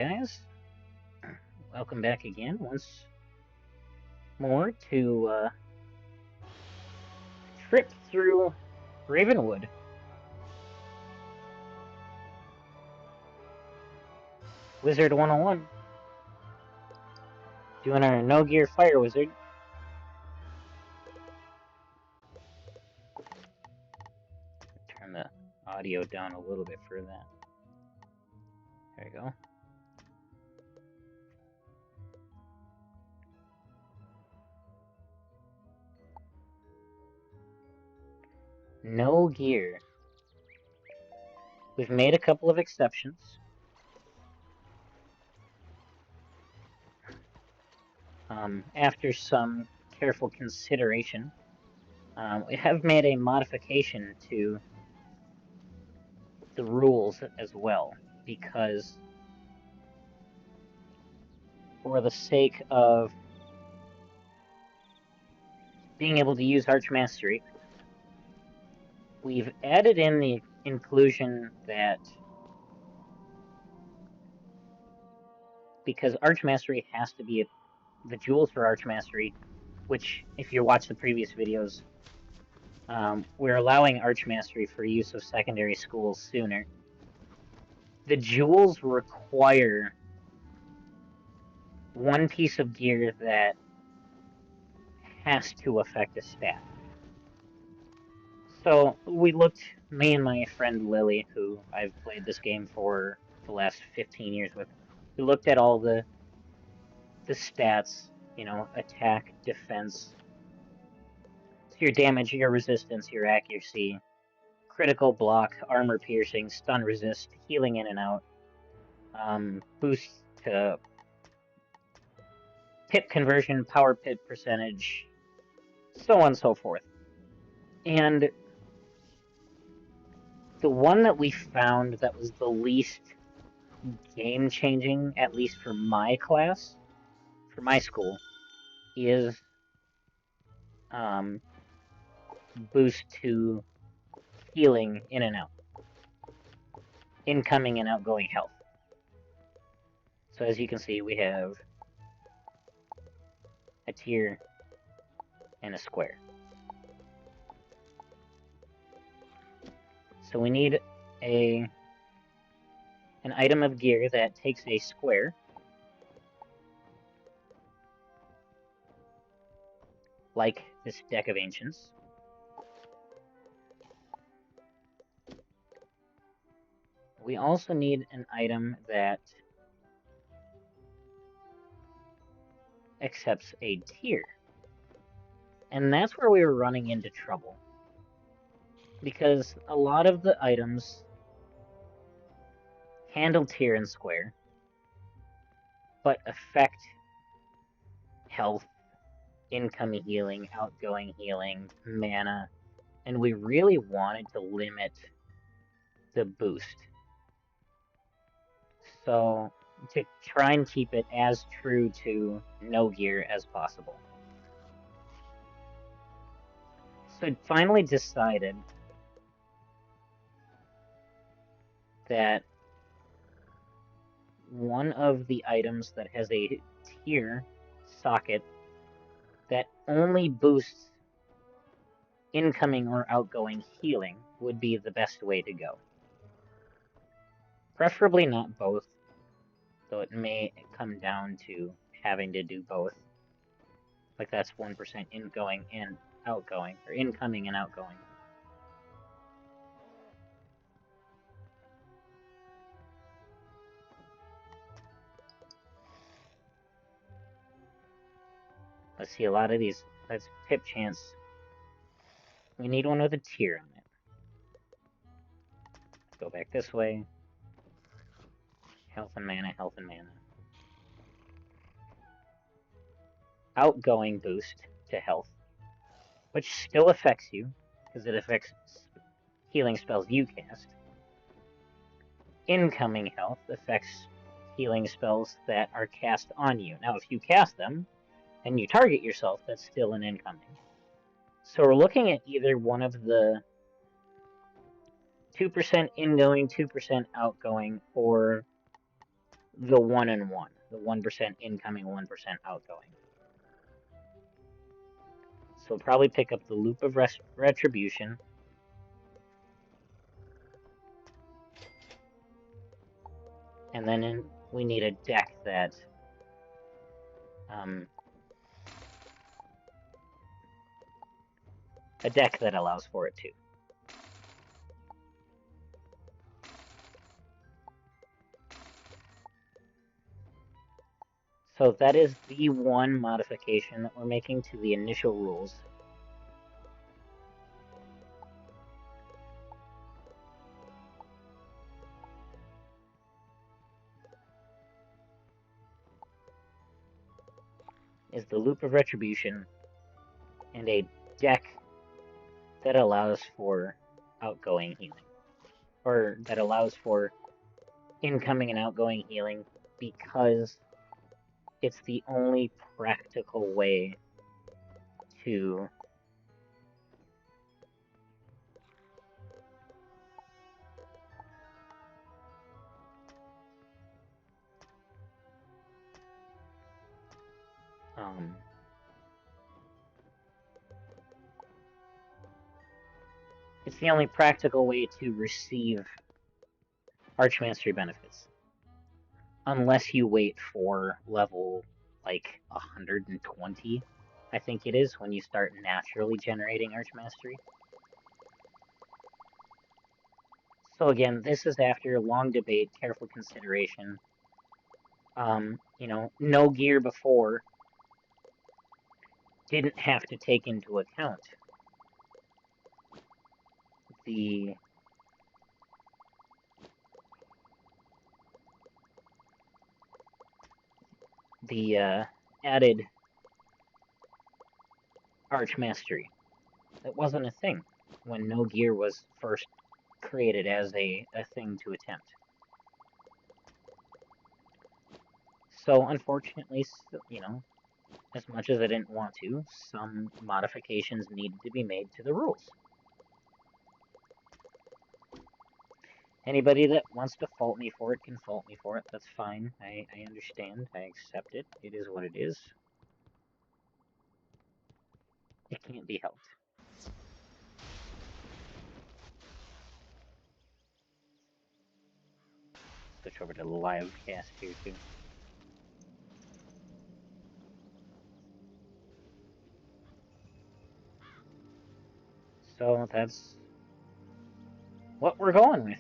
Guys, welcome back again once more to trip through Ravenwood. Wizard 101, doing our no gear fire wizard. Turn the audio down a little bit for that. There we go. No gear. We've made a couple of exceptions. After some careful consideration, we have made a modification to the rules as well, because for the sake of being able to use Archmastery, we've added in the inclusion that because Archmastery has to be the jewels for Archmastery, which if you watch the previous videos, we're allowing Archmastery for use of secondary schools sooner. The jewels require one piece of gear that has to affect a stat. So we looked, me and my friend Lily, who I've played this game for the last 15 years with, we looked at all the stats, attack, defense, your damage, your resistance, your accuracy, critical block, armor piercing, stun resist, healing in and out, boost to pip conversion, power pip percentage, so on and so forth. And the one that we found that was the least game changing, at least for my class, for my school, is boost to healing in and out, incoming and outgoing health. So as you can see, we have a tier and a square. So we need an item of gear that takes a square, like this deck of ancients. We also need an item that accepts a tier. And that's where we were running into trouble. Because a lot of the items handle tier and square, but affect health, incoming healing, outgoing healing, mana, and we really wanted to limit the boost. So, to try and keep it as true to no gear as possible. So I finally decided that one of the items that has a tier socket that only boosts incoming or outgoing healing would be the best way to go. Preferably not both, though it may come down to having to do both. Like that's 1% ingoing and outgoing, or incoming and outgoing. Let's see, a lot of these, that's pip chance. We need one with a tier on it. Go back this way. Health and mana, health and mana. Outgoing boost to health, which still affects you, because it affects healing spells you cast. Incoming health affects healing spells that are cast on you. Now, if you cast them, and you target yourself, that's still an incoming. So we're looking at either one of the 2% ingoing, 2% outgoing, or the 1-and-1, the 1% incoming, 1% outgoing. So probably pick up the Loop of Retribution. And then we need a deck that allows for it too. So that is the one modification that we're making to the initial rules. Is the Loop of Retribution and a deck that allows for outgoing healing. Or that allows for incoming and outgoing healing because it's the only practical way to it's the only practical way to receive Archmastery benefits. Unless you wait for level like 120, I think it is, when you start naturally generating Archmastery. So again, this is after long debate, careful consideration. You know, no gear before didn't have to take into account the added Archmastery. That wasn't a thing when no gear was first created as a thing to attempt. So unfortunately, you know, as much as I didn't want to, some modifications needed to be made to the rules. Anybody that wants to fault me for it can fault me for it. That's fine. I understand. I accept it. It is what it is. It can't be helped. Switch over to the live cast here too. So that's what we're going with.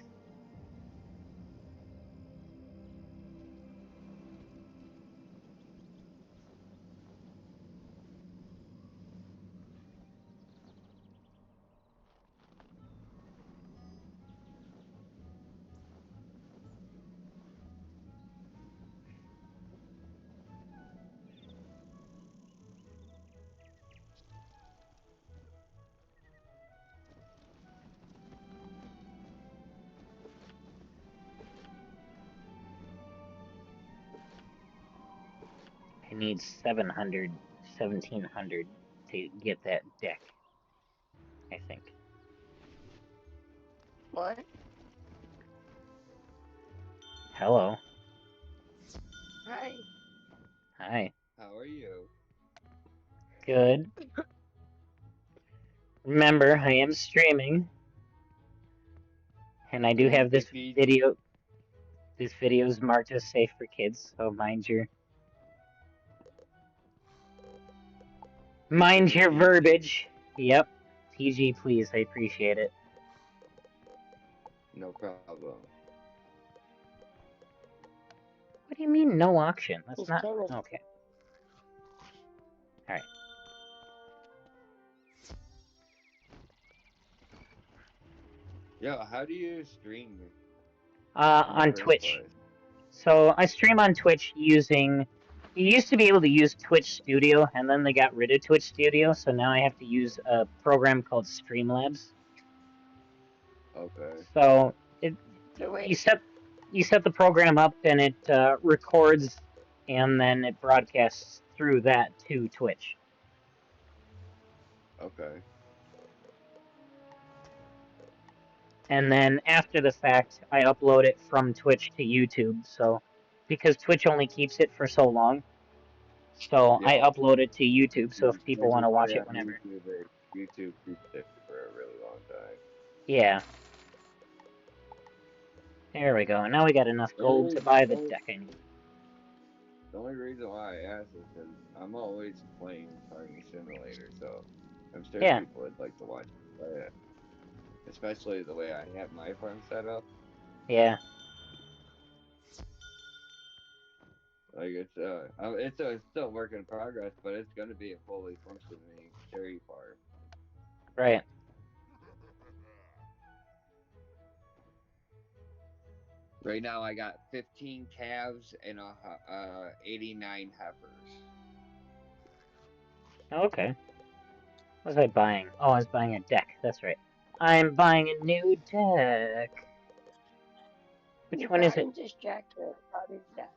I need 700, 1700 to get that deck, I think. What? Hello. Hi. Hi. How are you? Good. Remember, I am streaming. And I do have this video. This video is marked as safe for kids, so mind your verbiage. Yep. PG, please. I appreciate it. No problem. What do you mean, no auction? That's not... terrible. Okay. Alright. Yo, how do you stream? On Twitch. So I stream on Twitch using... You used to be able to use Twitch Studio, and then they got rid of Twitch Studio, so now I have to use a program called Streamlabs. Okay. So you set the program up, and it records, and then it broadcasts through that to Twitch. Okay. And then after the fact, I upload it from Twitch to YouTube. So because Twitch only keeps it for so long. So I Yeah. upload it to YouTube, so if people Like want you to put watch it it on whenever. YouTube, YouTube keeps it for a really long time. Yeah. There we go. Now we got enough gold to buy the deck I need. The only reason why I asked is because I'm always playing Farming Simulator, so I'm sure Yeah. people would like to watch me play it. Especially the way I have my farm set up. Yeah. Like it's still a work in progress, but it's gonna be a fully functioning cherry farm. Right. Right now, I got 15 calves and 89 heifers. Okay. What was I buying? Oh, I was buying a deck. That's right. I'm buying a new deck. Which one is it? I'm distracted about his death.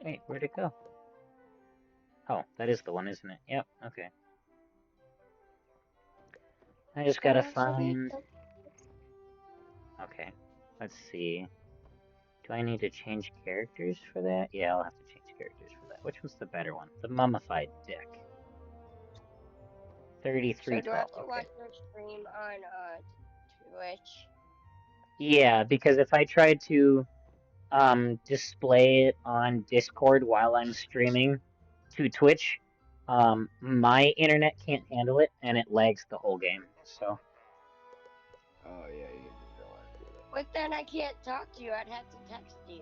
Wait, where'd it go? Oh, that is the one, isn't it? Yep, okay. I just gotta find... Okay, let's see. Do I need to change characters for that? Yeah, I'll have to change characters for that. Which one's the better one? The mummified deck. So do I 3312, have to okay. watch your stream on Twitch? Yeah, because if I try to display it on Discord while I'm streaming to Twitch, my internet can't handle it and it lags the whole game. So, Oh yeah, you just don't want to do that. But then I can't talk to you. I'd have to text you.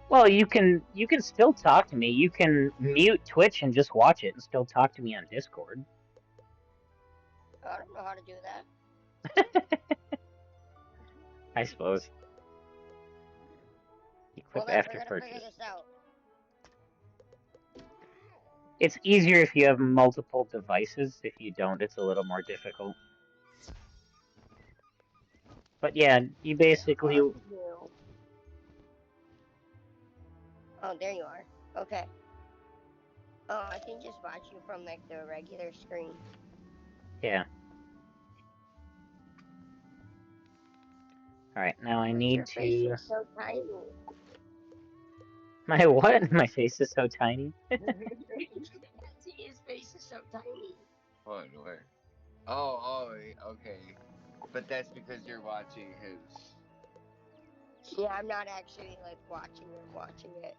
well, you can still talk to me. You can mute Twitch and just watch it and still talk to me on Discord. I don't know how to do that. I suppose. Well, Equip then after we're gonna figure purchase. this out. It's easier if you have multiple devices. If you don't, it's a little more difficult. But yeah, you basically... Oh, there you are. Okay. Oh, I can just watch you from like the regular screen. Yeah. Alright, now I need Your face to... is so tiny. My what? My face is so tiny? His face is so tiny. What? Where? Oh, okay. But that's because you're watching his. Yeah, I'm not actually like watching it.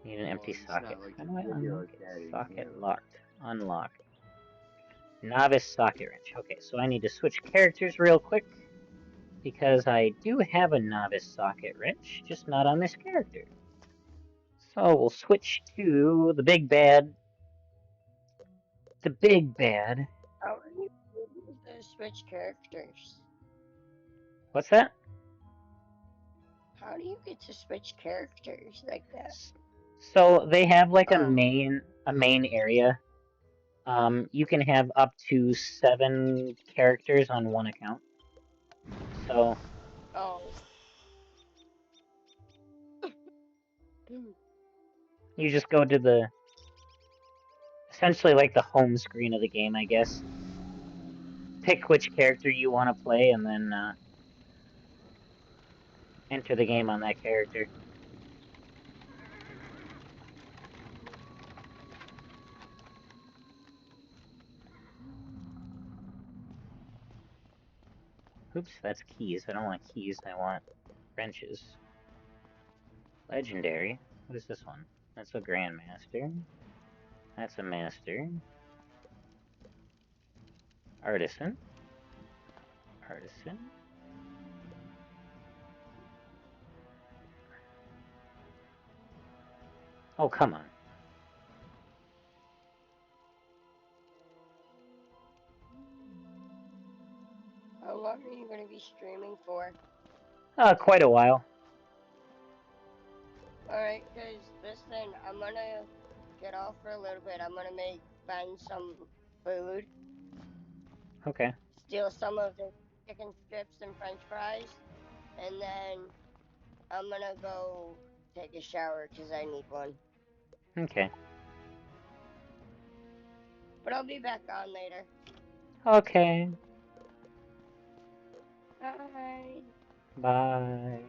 Need an empty It's socket. not like How a do I video unlock it? chatting Socket you. locked. Unlock. Novice socket wrench. Okay, so I need to switch characters real quick. Because I do have a novice socket wrench, just not on this character. So we'll switch to the big bad. The big bad. How are you able to switch characters? What's that? How do you get to switch characters like that? So they have like a Oh. main area. You can have up to 7 characters on one account. So Oh. you just go to the essentially like the home screen of the game, I guess. Pick which character you want to play, and then enter the game on that character. Oops, that's keys. I don't want keys, I want wrenches. Legendary. What is this one? That's a Grandmaster. That's a Master. Artisan. Artisan. Oh, come on. How long are you going to be streaming for? Quite a while. Alright, because listen, I'm going to get off for a little bit. I'm going to find some food. Okay. Steal some of the chicken strips and french fries. And then I'm going to go take a shower because I need one. Okay. But I'll be back on later. Okay. Bye. Bye.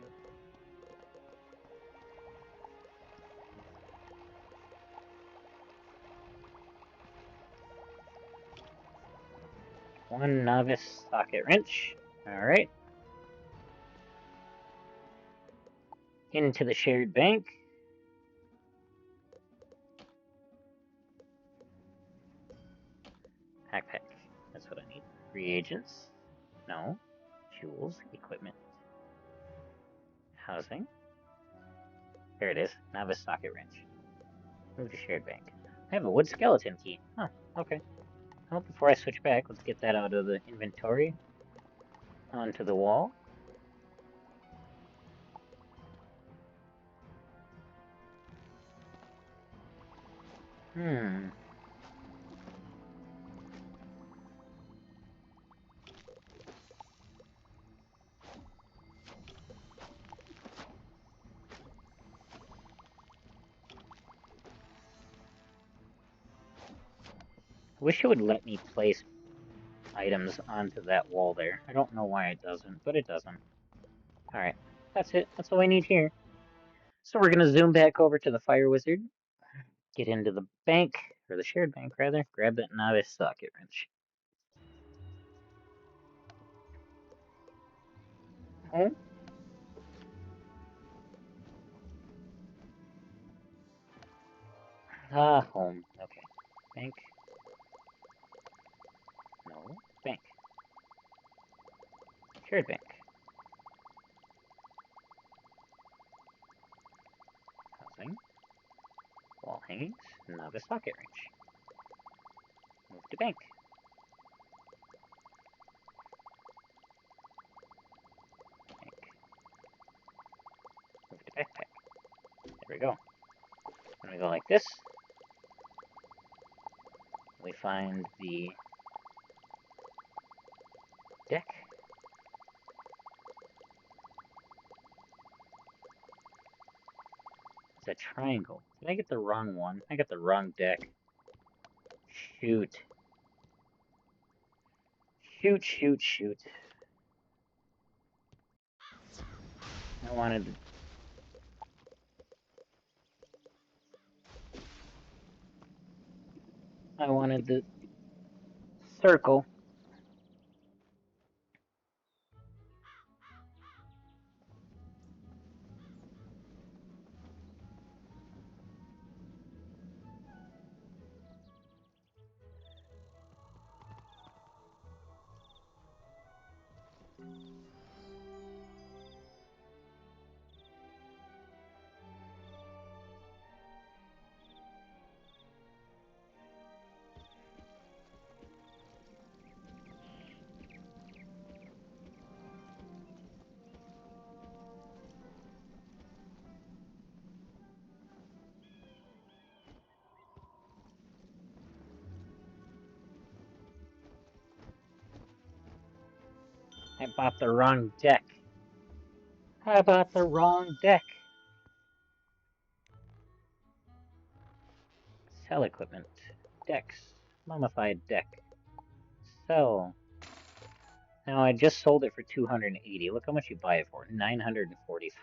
One novice socket wrench. Alright. Into the shared bank. Backpack. That's what I need. Reagents. No. Tools. Equipment. Housing. There it is. Novice socket wrench. Move to shared bank. I have a wood skeleton key. Oh, okay. Well, before I switch back, let's get that out of the inventory. Onto the wall. Hmm. I wish it would let me place items onto that wall there. I don't know why it doesn't, but it doesn't. Alright, that's it. That's all I need here. So we're gonna zoom back over to the Fire Wizard, get into the bank, or the shared bank rather, grab that novice socket wrench. Home? Ah, home. Okay. Bank. No. Bank. Shared bank. Housing. Wall hangings. Novice socket wrench. Move to bank. Bank. Move to backpack. There we go. When we go like this, we find the deck. It's a triangle. Did I get the wrong one? I got the wrong deck. Shoot. Shoot, shoot, shoot. I wanted the circle. I bought the wrong deck. I bought the wrong deck. Sell equipment. Decks. Mummified deck. Sell. Now I just sold it for 280. Look how much you buy it for. 945.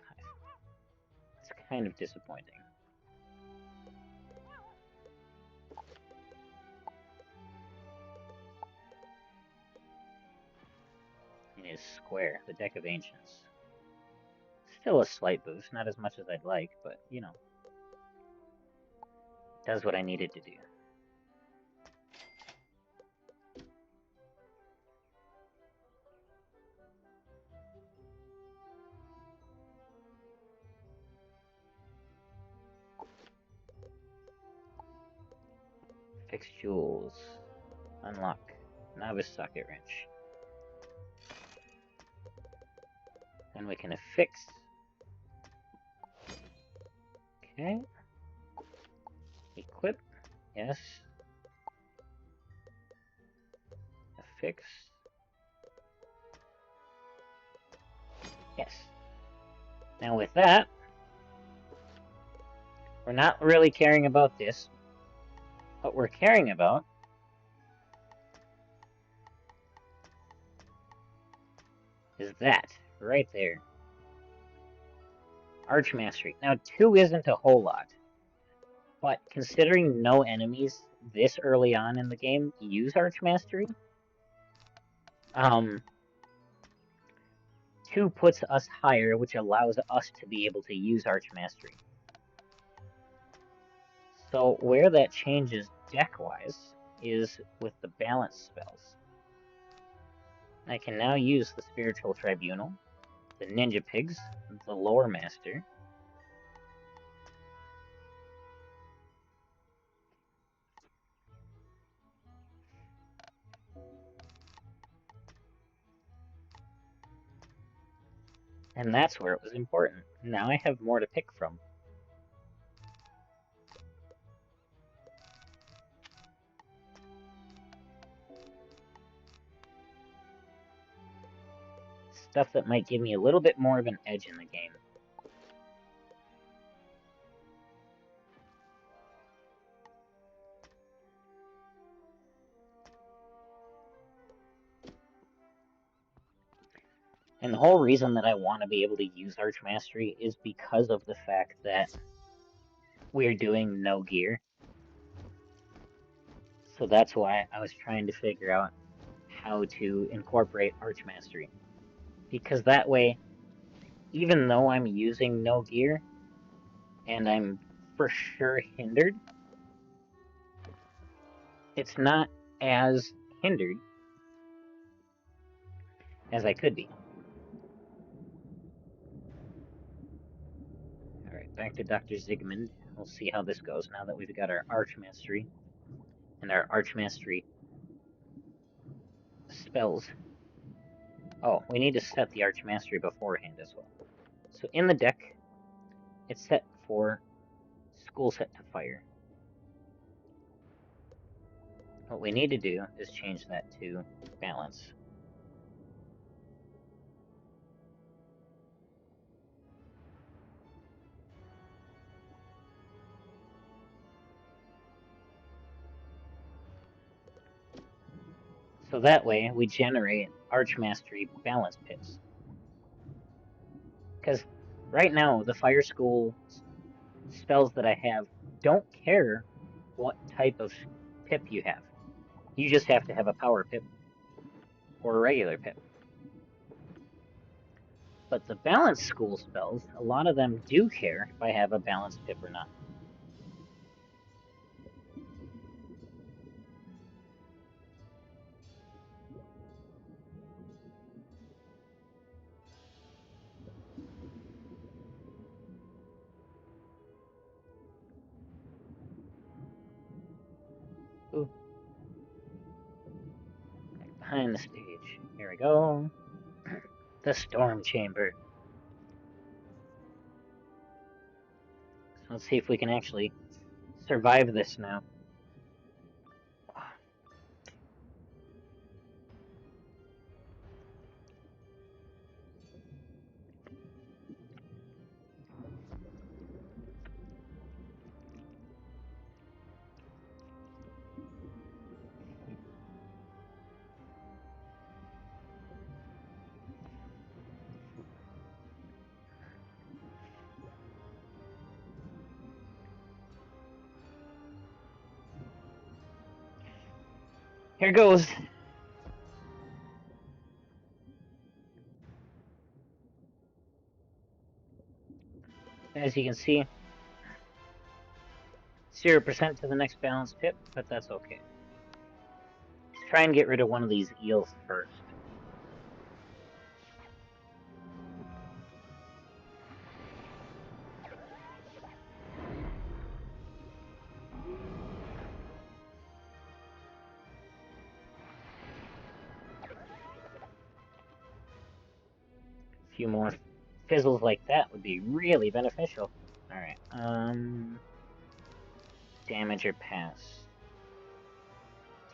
It's kind of disappointing. It is square. The Deck of Ancients. Still a slight boost. Not as much as I'd like, but, you know. Does what I needed to do. Fix jewels. Unlock. Novice socket wrench. Then we can affix. Okay. Equip. Yes. Affix. Yes. Now with that, we're not really caring about this. What we're caring about is That, right there. Archmastery. Now, 2 isn't a whole lot, but considering no enemies this early on in the game use Archmastery, 2 puts us higher, which allows us to be able to use Archmastery. So where that changes deck-wise is with the balance spells. I can now use the Spiritual Tribunal, the Ninja Pigs, the Lore Master, and that's where it was important. Now I have more to pick from. Stuff that might give me a little bit more of an edge in the game. And the whole reason that I want to be able to use Archmastery is because of the fact that we're doing no gear. So that's why I was trying to figure out how to incorporate Archmastery. Because that way, even though I'm using no gear, and I'm for sure hindered, it's not as hindered as I could be. Alright, back to Dr. Zygmunt. We'll see how this goes now that we've got our Archmastery and our Archmastery spells. Oh, we need to set the Archmastery beforehand as well. So in the deck, it's set for School Set to Fire. What we need to do is change that to Balance. So that way, we generate Archmastery Balance Pits. Because right now, the Fire School spells that I have don't care what type of pip you have. You just have to have a power pip or a regular pip. But the Balance School spells, a lot of them do care if I have a balanced pip or not. Ooh. Behind the stage. Here we go. The Storm Chamber. So let's see if we can actually survive this now. Here goes. As you can see, 0% to the next balance pip, but that's okay. Let's try and get rid of one of these eels first. A few more fizzles like that would be really beneficial. Alright, damage or pass.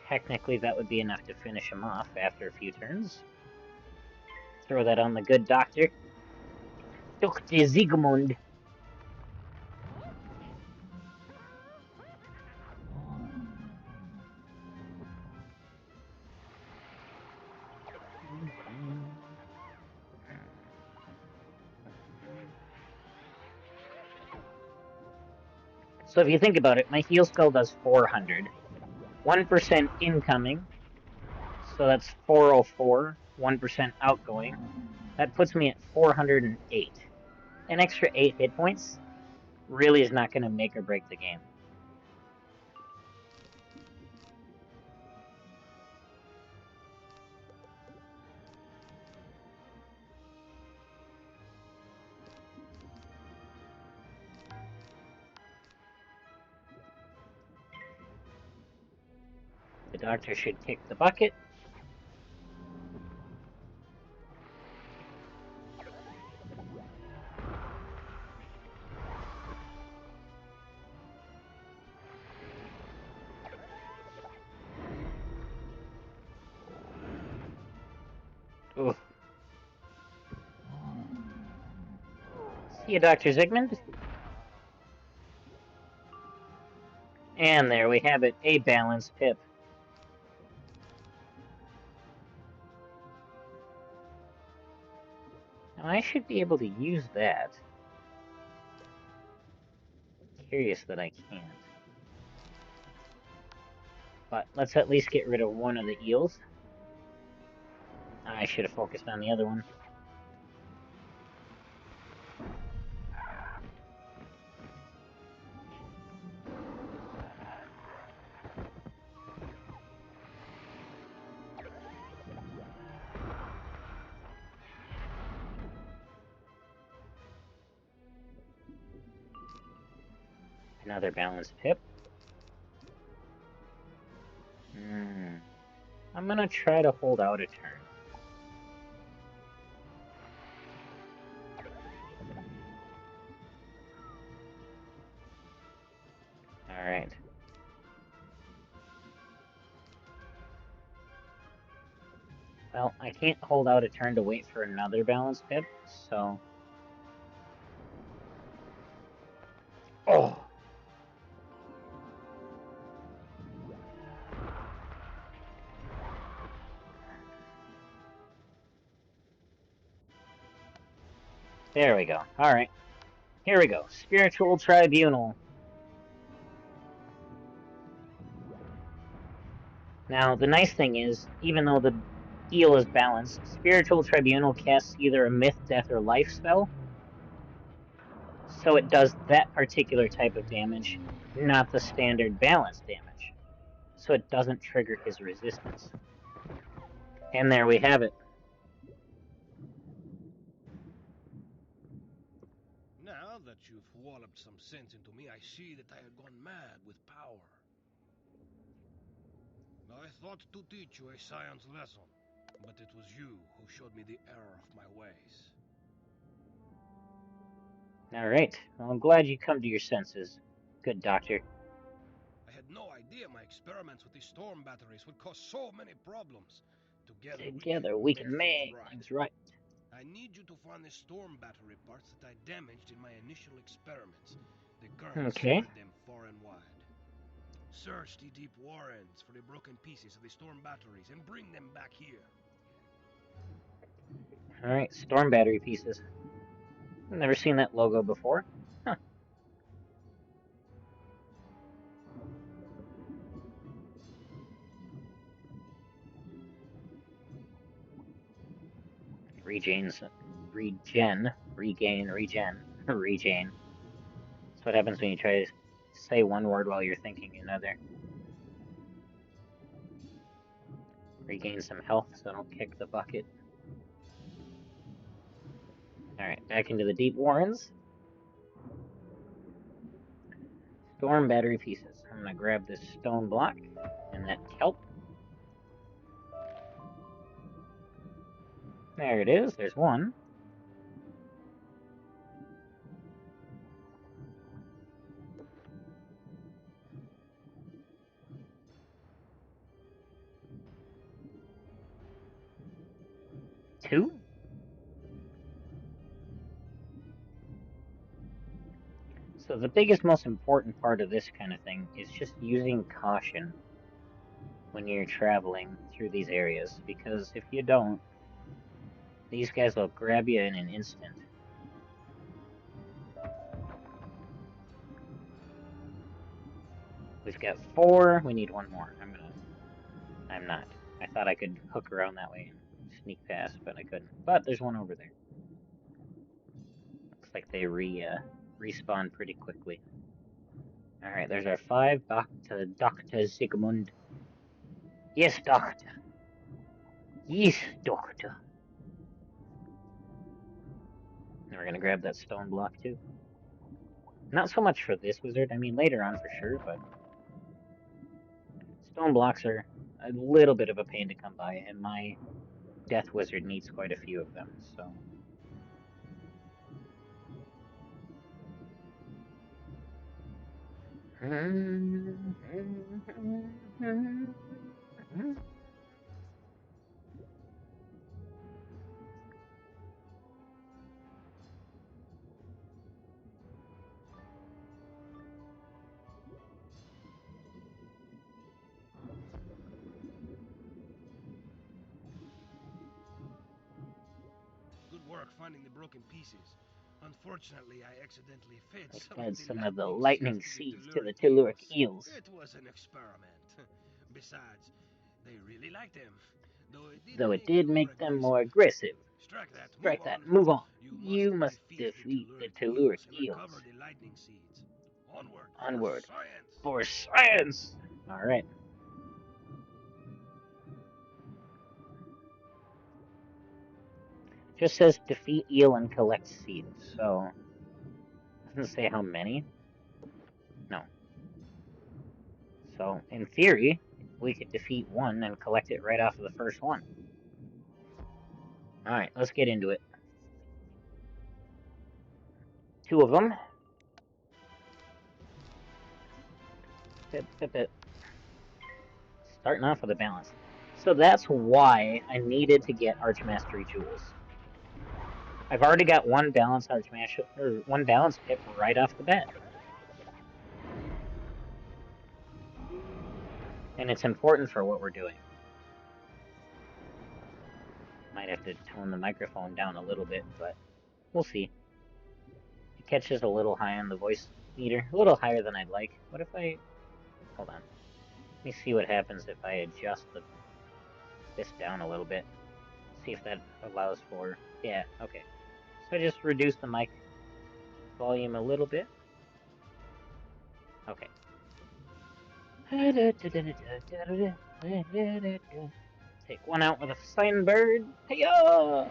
Technically, that would be enough to finish him off after a few turns. Throw that on the good doctor. Dr. Zygmunt. So if you think about it, my heal spell does 400. 1% incoming, so that's 404. 1% outgoing. That puts me at 408. An extra 8 hit points really is not going to make or break the game. The doctor should kick the bucket. Oof. See you, Dr. Zygmunt. And there we have it, a balanced pip. Now I should be able to use that. Curious that I can't. But let's at least get rid of one of the eels. I should have focused on the other one. Another balanced pip. I'm gonna try to hold out a turn. Alright. Well, I can't hold out a turn to wait for another balanced pip, so... Oh! There we go. Alright. Here we go. Spiritual Tribunal. Now, the nice thing is, even though the eel is balanced, Spiritual Tribunal casts either a Myth, Death, or Life spell, so it does that particular type of damage, not the standard balance damage. So it doesn't trigger his resistance. And there we have it. Now that you've walloped some sense into me, I see that I had gone mad with power. I thought to teach you a science lesson, but it was you who showed me the error of my ways. Alright, well, I'm glad you come to your senses. Good doctor. I had no idea my experiments with these storm batteries would cause so many problems. Together we can make things right. I need you to find the storm battery parts that I damaged in my initial experiments. The current scattered them far and wide. Search the deep warrens for the broken pieces of the storm batteries and bring them back here. Alright, storm battery pieces. I've never seen that logo before. Huh. Regain. Regen. That's what happens when you try to say one word while you're thinking another. Regain some health so I don't kick the bucket. Alright, back into the deep warrens. Storm battery pieces. I'm gonna grab this stone block and that kelp. There it is, there's one. Two? So the biggest, most important part of this kind of thing is just using caution when you're traveling through these areas, because if you don't, these guys will grab you in an instant. We've got 4. We need 1 more. I'm not. I thought I could hook around that way and sneak past, but I couldn't. But there's one over there. Looks like they respawn pretty quickly. Alright, there's our 5. Dr. Sigmund. Yes, Doctor. Yes, Doctor. And we're gonna grab that stone block too. Not so much for this wizard, I mean later on for sure, but stone blocks are a little bit of a pain to come by, and my death wizard needs quite a few of them, so. Good work finding the broken pieces. Unfortunately, I accidentally fed I some fed of some of the the lightning seeds to the Telluric eels. It was an experiment. Besides, they really liked them. Though it did make them more aggressive. Strike Strike that, move on. You must defeat defeat the Telluric Telluric and eels. recover the lightning seeds. Onward, Onward. for science! For science! Alright. Just says defeat eel and collect seeds, so doesn't say how many. No. So in theory, we could defeat 1 and collect it right off of the first one. Alright, let's get into it. 2 of them. Starting off with a balance. So that's why I needed to get Archmastery Jewels. I've already got 1 balance or 1 balance pip right off the bat. And it's important for what we're doing. Might have to tone the microphone down a little bit, but we'll see. It catches a little high on the voice meter. A little higher than I'd like. What if I... Hold on. Let me see what happens if I adjust this down a little bit. See if that allows for... Yeah, okay. So I just reduce the mic volume a little bit. Okay. Take 1 out with a sign bird. Hiya!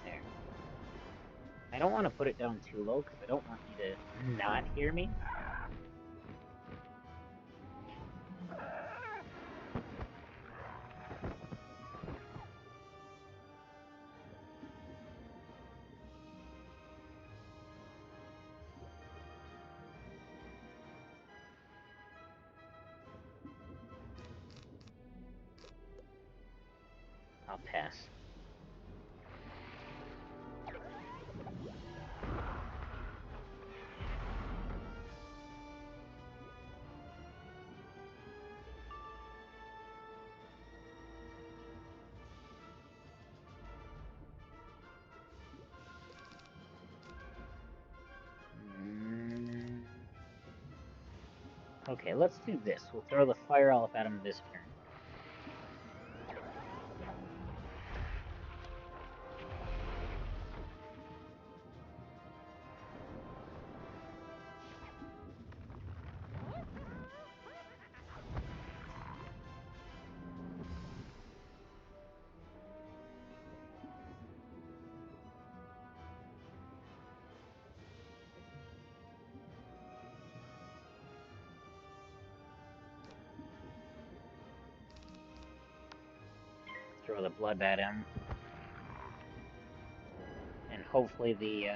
There. I don't want to put it down too low because I don't want you to not hear me. I'll pass. Okay, let's do this. We'll throw the fire elf at him this turn. Throw the blood at him. And hopefully the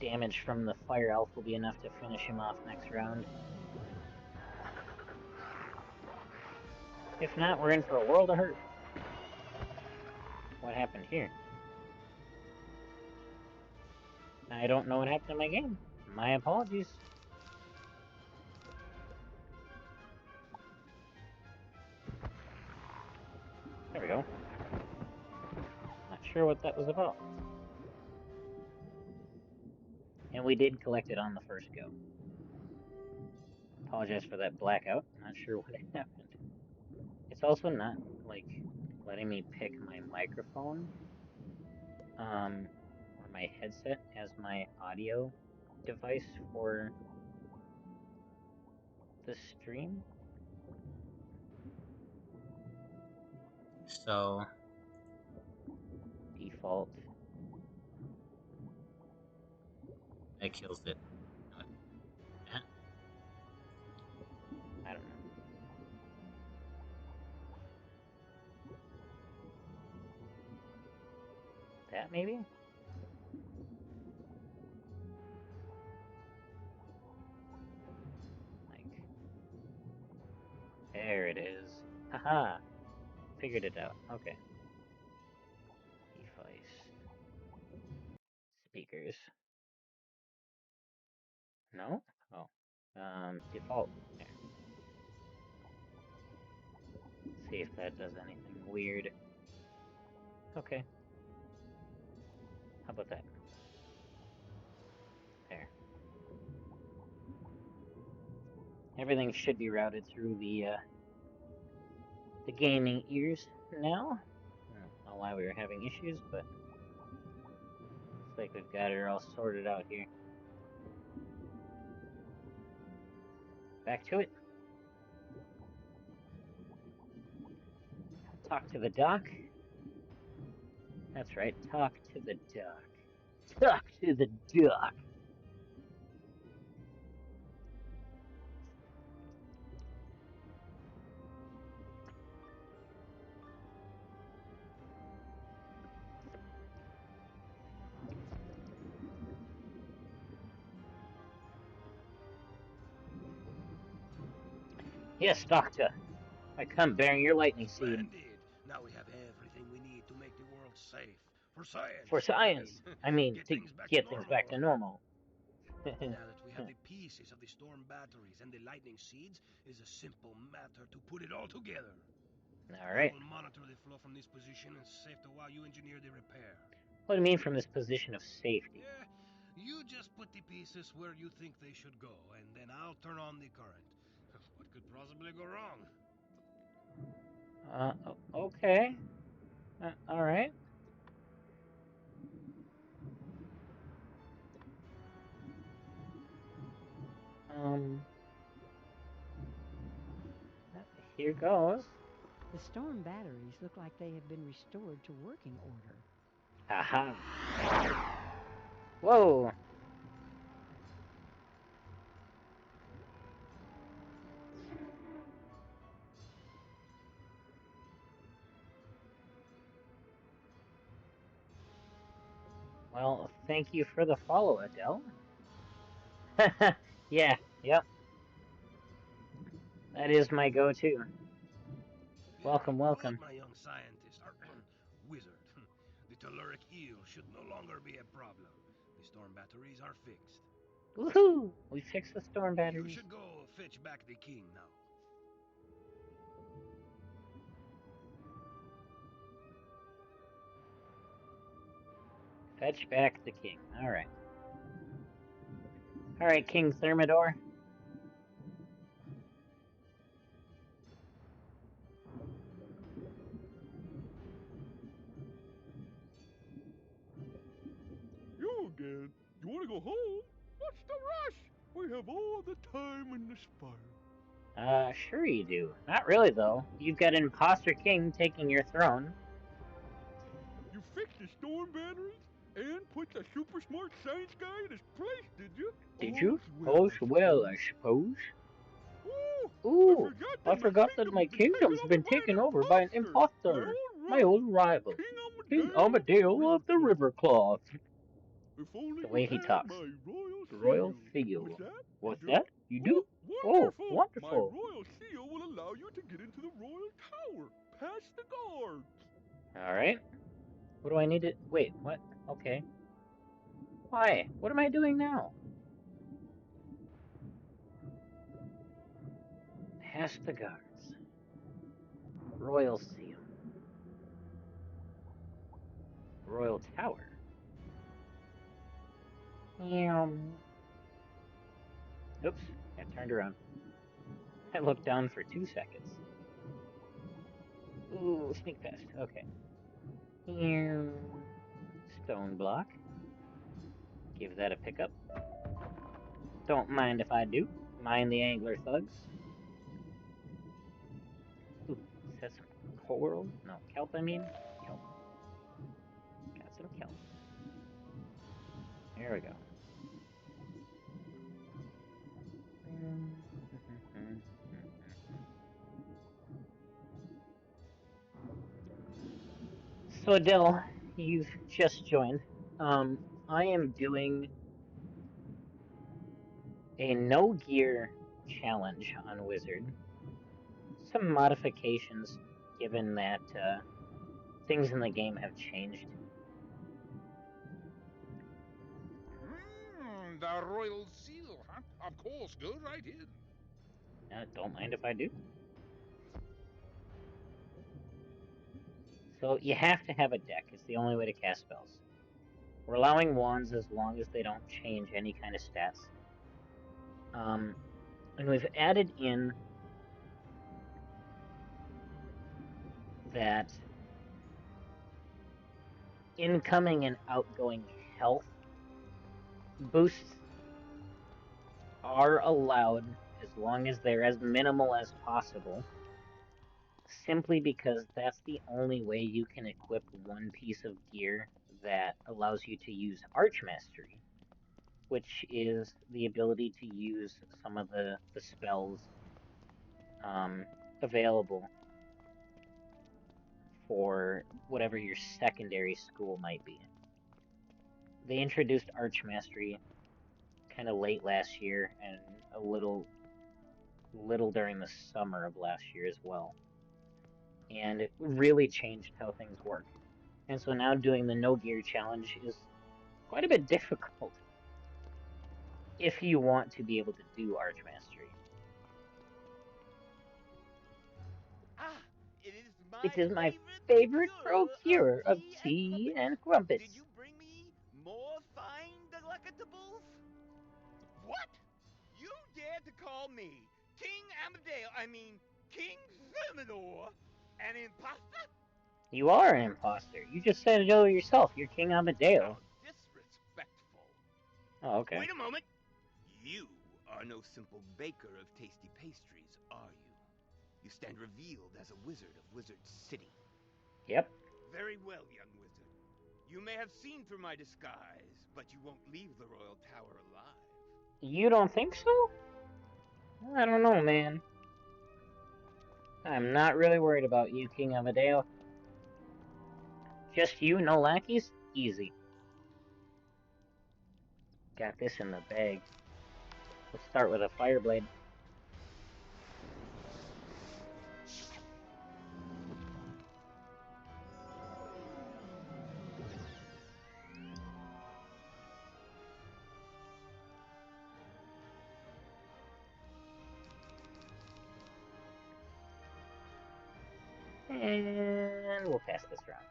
damage from the fire elf will be enough to finish him off next round. If not, we're in for a world of hurt. What happened here? I don't know what happened to my game. My apologies. There we go. Not sure what that was about. And we did collect it on the first go. Apologize for that blackout. Not sure what happened. It's also not, like, letting me pick my microphone, or my headset as my audio device for the stream. So, default. That kills it. Yeah. I don't know. That maybe? Like, there it is. Haha! Figured it out. Okay. Device. Speakers. No? Oh. Default. There. See if that does anything weird. Okay. How about that? There. Everything should be routed through the gaming ears now. I don't know why we were having issues, but looks like we've got it all sorted out here. Back to it. Talk to the doc. That's right, talk to the doc. Talk to the doc. Yes, Doctor. I come bearing your lightning seed. Splendid. Now we have everything we need to make the world safe. For science. For science. I mean, to get things back to normal. Now that we have the pieces of the storm batteries and the lightning seeds, it is a simple matter to put it all together. Alright. I will monitor the flow from this position and safety while you engineer the repair. What do you mean from this position of safety? Yeah, you just put the pieces where you think they should go, and then I'll turn on the current. What could possibly go wrong? Okay. Alright. Here goes. The storm batteries look like they have been restored to working order. Aha. Whoa. Well, thank you for the follow, Adele. Yeah, yep. That is my go-to. Welcome, welcome. Good, my young scientist. Wizard. The telluric eel should no longer be a problem. The storm batteries are fixed. Woohoo! We fixed the storm You batteries. should go fetch back the king now. Fetch back the king. Alright. Alright, King Thermidor. You again? You want to go home? What's the rush? We have all the time in the spire. Sure you do. Not really, though. You've got an imposter king taking your throne. You fixed the storm batteries and put the super smart science guy in his place, did you? Did you? All's Well, I suppose. Ooh, Ooh, I forgot that my kingdom's been taken over by an imposter. My old rival, King Amadale of the Rivercloth. If only The way he you had talks. my Royal seal. seal. What's that? What's that? You do? Oh, Oh, wonderful! My wonderful. royal seal will allow you to get into the royal tower, past the guards. Alright. What do I need to... Wait, what? Okay. Why? What am I doing now? Past the guards. Royal Seal. Royal Tower. Oops, I turned around. I looked down for 2 seconds. Ooh, sneak past. Okay. Stone block. Give that a pickup. Don't mind if I do. Mind the angler thugs. Ooh, is that some coral? No, kelp, I mean? Kelp. Got some kelp. There we go. So Adele, you've just joined. I am doing a no gear challenge on Wizard. Some modifications, given that things in the game have changed. The Royal Seal, huh? Of course, go right in. Don't mind if I do. So you have to have a deck. It's the only way to cast spells. We're allowing wands as long as they don't change any kind of stats. And we've added in that incoming and outgoing health boosts are allowed as long as they're as minimal as possible, simply because that's the only way you can equip one piece of gear that allows you to use Archmastery, which is the ability to use some of the spells available for whatever your secondary school might be. They introduced Archmastery kind of late last year and a little during the summer of last year as well. And it really changed how things work. And so now doing the no gear challenge is quite a bit difficult if you want to be able to do Archmastery. It is my favorite procurer of tea and crumpets. Did you bring me more fine delectables? What? You dare to call me King Thermidor, an imposter? You are an imposter. You just said it over yourself. You're King Amadeo. How disrespectful. Oh, okay. Wait a moment. You are no simple baker of tasty pastries, are you? You stand revealed as a wizard of Wizard City. Yep. Very well, young wizard. You may have seen through my disguise, but you won't leave the Royal Tower alive. You don't think so? I don't know, man. I'm not really worried about you, King Amadeo. Just you, no lackeys? Easy. Got this in the bag. Let's start with a Fireblade. And we'll pass this round.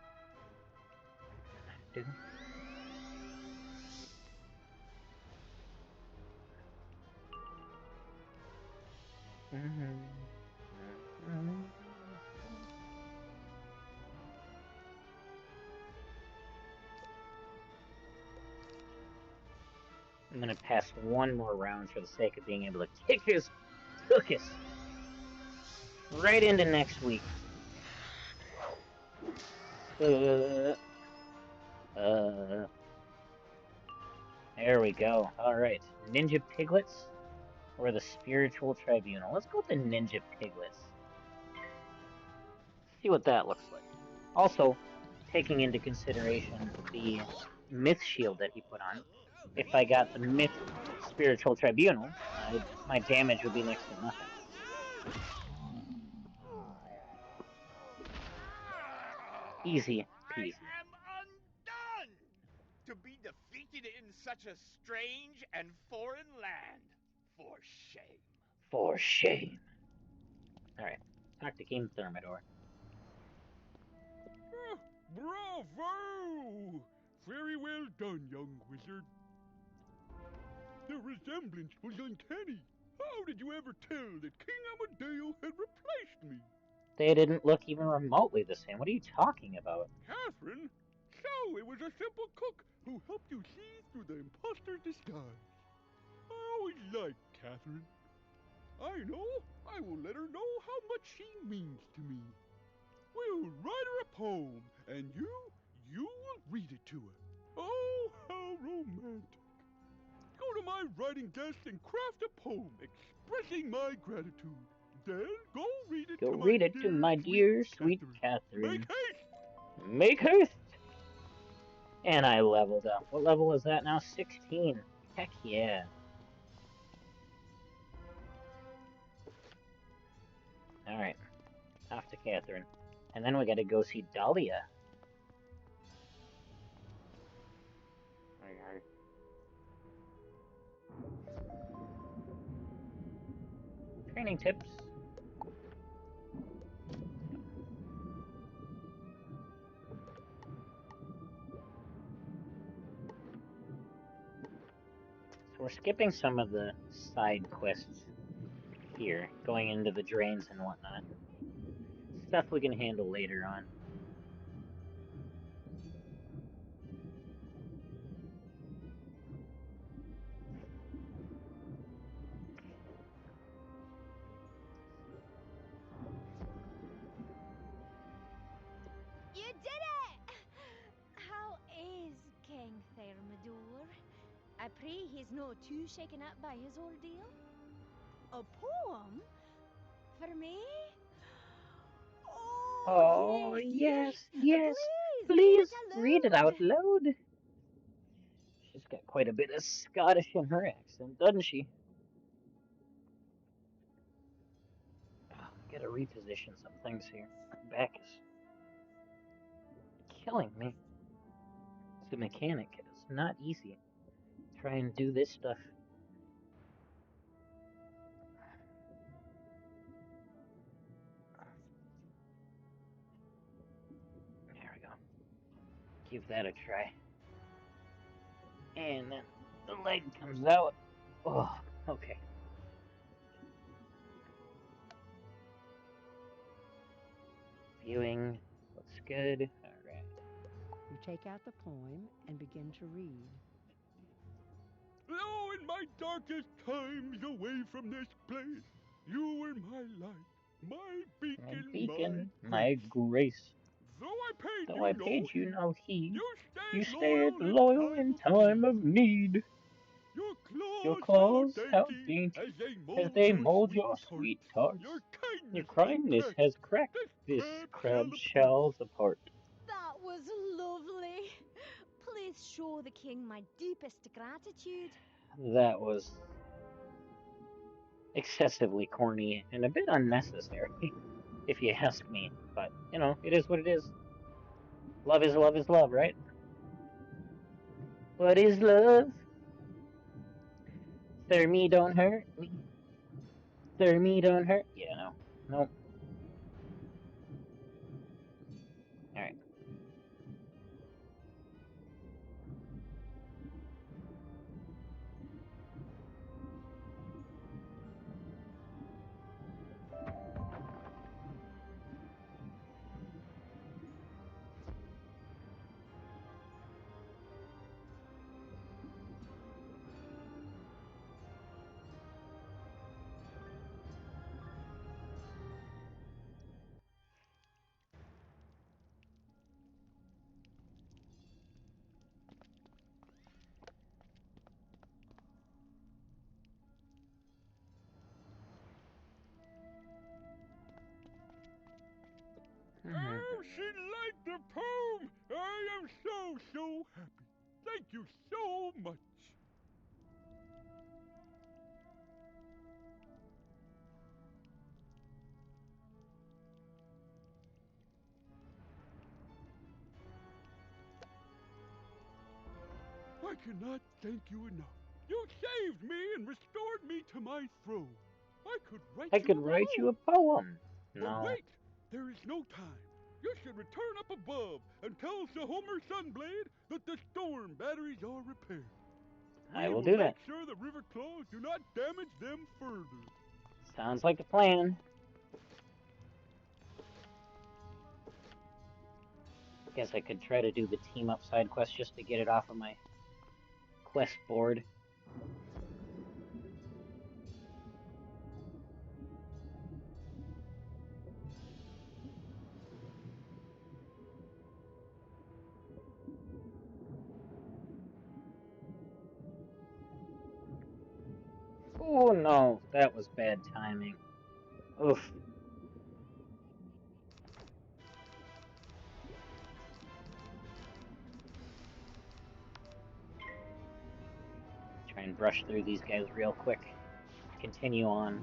I'm gonna pass one more round for the sake of being able to kick his tuchus right into next week. There we go. Alright. Ninja Piglets or the Spiritual Tribunal? Let's go with the Ninja Piglets. See what that looks like. Also, taking into consideration the Myth Shield that he put on, if I got the Myth Spiritual Tribunal, my damage would be next to nothing. Easy peasy. I am undone! To be defeated in such a strange and foreign land. For shame. For shame. Alright, talk to King Thermidor. Bravo! Very well done, young wizard. The resemblance was uncanny. How did you ever tell that King Amadeo had replaced me? They didn't look even remotely the same. What are you talking about? Catherine? So it was a simple cook who helped you see through the imposter's disguise. I always liked Catherine. I know. I will let her know how much she means to me. We'll write her a poem, and you will read it to her. Oh, how romantic. Go to my writing desk and craft a poem expressing my gratitude. Then go read it to my dear, sweet Catherine. Make haste! Make haste! And I leveled up. What level is that now? 16. Heck yeah. Alright. Off to Catherine. And then we gotta go see Dahlia. Training tips. So we're skipping some of the side quests here, going into the drains and whatnot. Stuff we can handle later on. You did it! How is King Thermidor? I pray he's not too shaken up by his ordeal. A poem? For me? Oh, yes, yes. Please read it out loud. She's got quite a bit of Scottish in her accent, doesn't she? Oh, I gotta reposition some things here. My back is killing me. It's a mechanic. It's not easy. Try and do this stuff. There we go. Give that a try. And then the leg comes out. Oh, okay. Viewing looks good. Alright. You take out the poem and begin to read. Lo, in my darkest times away from this place, you were my light, my beacon, my grace. Though I paid you no heed, you stayed stayed loyal in time of need. Your claws claws how how dainty as they mold your sweet tarts. tarts. Your kindness has cracked this this crab crab shell shells apart. That was lovely. Please show the king my deepest gratitude. That was excessively corny and a bit unnecessary, if you ask me. But, you know, it is what it is. Love is love, right? What is love? Thermy don't hurt me. Thermy don't hurt. Yeah, no. Nope. Alright. Oh, she liked the poem! I am so happy. Thank you so much. I cannot thank you enough. You saved me and restored me to my throne. I could write you a poem. But No. wait! There is no time. You should return up above and tell Sir Homer Sunblade that the storm batteries are repaired. I will We do will that. make sure the river claws do not damage them further. Sounds like a plan. Guess I could try to do the team up side quest just to get it off of my quest board. Oh no, that was bad timing. Oof. Try and brush through these guys real quick. Continue on.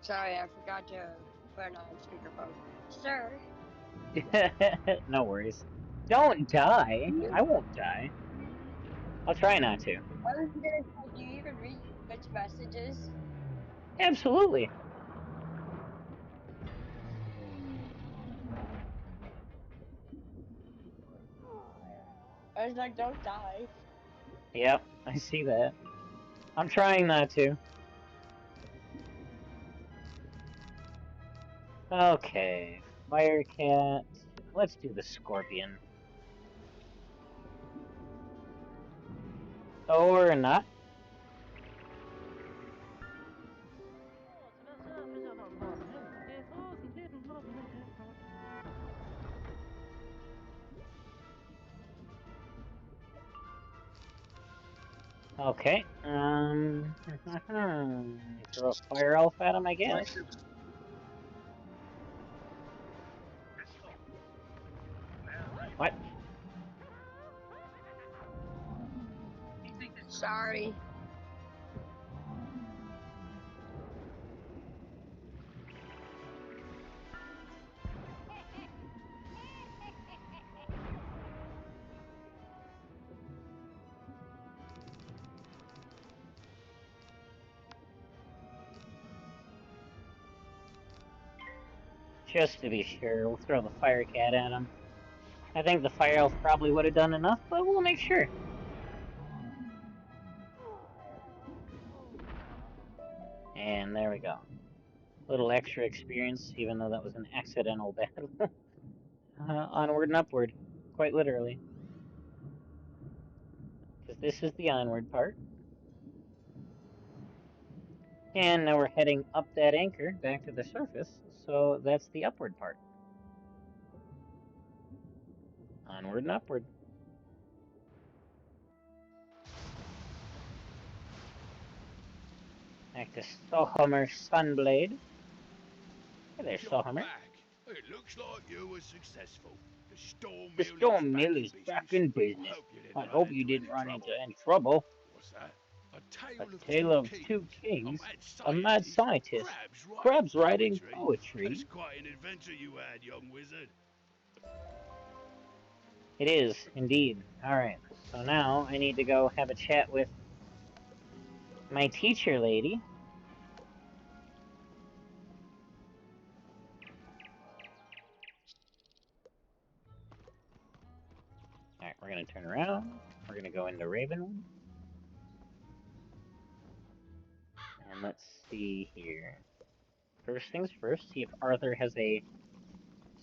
Sorry, I forgot to put it on speakerphone. Sir. No worries. Don't die. I won't die. I'll try not to. I was gonna say, do you even read Twitch messages? Absolutely. I was like, don't die. Yep, I see that. I'm trying not to. Okay, Fire Cat. Let's do the Scorpion. Or not. Okay, throw a Fire Elf at him, I guess. What? Sorry. Just to be sure, we'll throw the Fire Cat at him. I think the Fire Elf probably would have done enough, but we'll make sure. And there we go. Little extra experience, even though that was an accidental battle. Onward and upward, quite literally. Because this is the onward part. And now we're heading up that anchor back to the surface, so that's the upward part. Onward and upward. Back to Sohomer Sunblade. Hey there, Sohomer. It looks like you were successful. The Storm Mill is back in business. I hope you didn't run into any trouble. What's that? A Tale of Two Kings, a mad scientist, crabs writing poetry. That's quite an adventure you had, young wizard. It is, indeed. Alright, so now I need to go have a chat with my teacher lady. Alright, we're gonna turn around. We're gonna go into Ravenwood. And let's see here. First things first, see if Arthur has a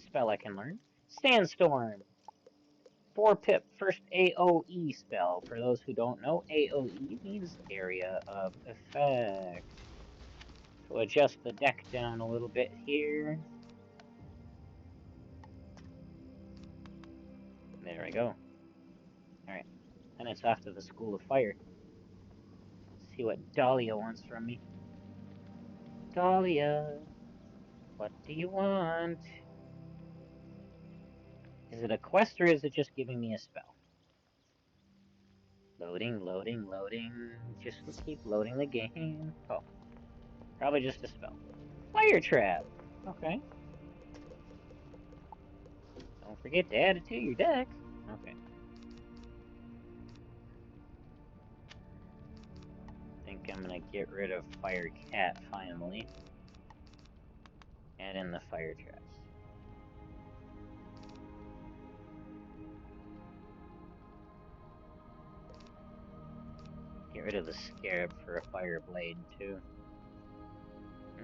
spell I can learn. Sandstorm. 4 pip, first AoE spell. For those who don't know, AoE means area of effect. So adjust the deck down a little bit here. There we go. Alright, then it's off to the School of Fire. See what Dahlia wants from me. Dahlia, what do you want? Is it a quest or is it just giving me a spell? Loading, loading, loading. Just keep loading the game. Oh, probably just a spell. Fire trap. Okay. Don't forget to add it to your deck. Okay. Think I'm gonna get rid of Fire Cat finally. Add in the fire traps. Get rid of the scarab for a fire blade too.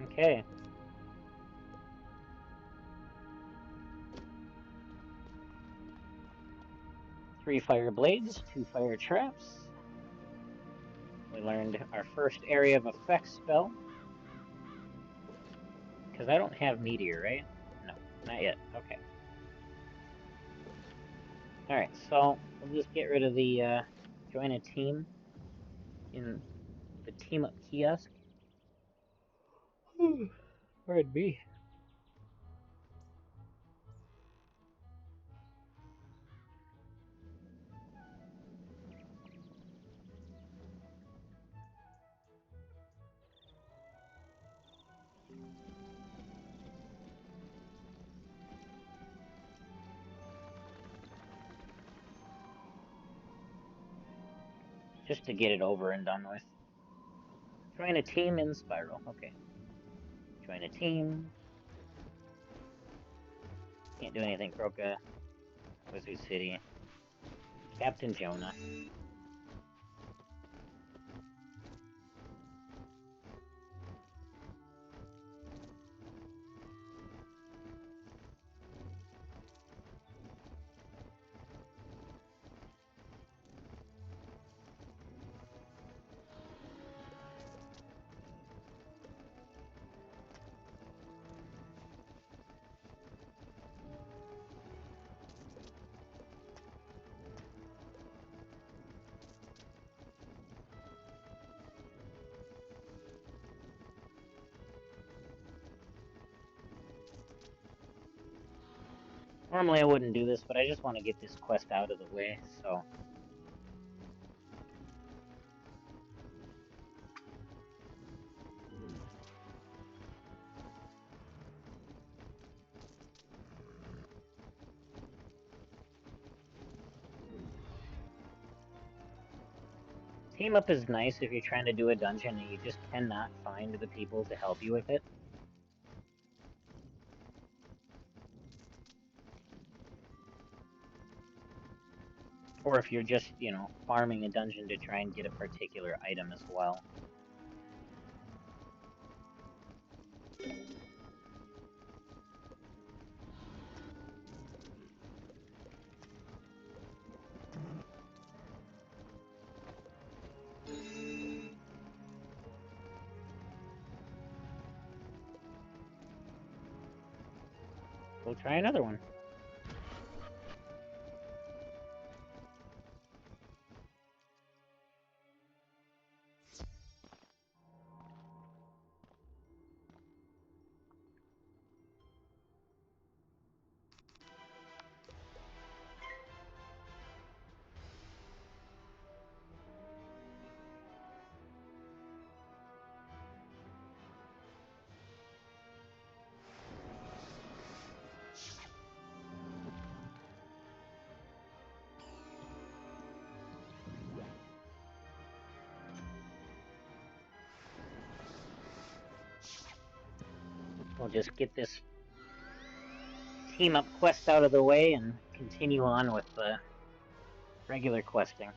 Okay. Three fire blades, 2 fire traps. We learned our first area of effect spell. Because I don't have meteor, right? No, not yet. Okay. Alright, so we'll just get rid of the join a team in the team up kiosk. Pardon me. Just to get it over and done with. Join a team in Spiral. Okay. Join a team. Can't do anything, Kroka. Wizard City. Captain Jonah. Normally I wouldn't do this, but I just want to get this quest out of the way, so... Team up is nice if you're trying to do a dungeon and you just cannot find the people to help you with it. Or if you're just, you know, farming a dungeon to try and get a particular item as well. We'll try another one. We'll just get this team up quest out of the way and continue on with the regular questing.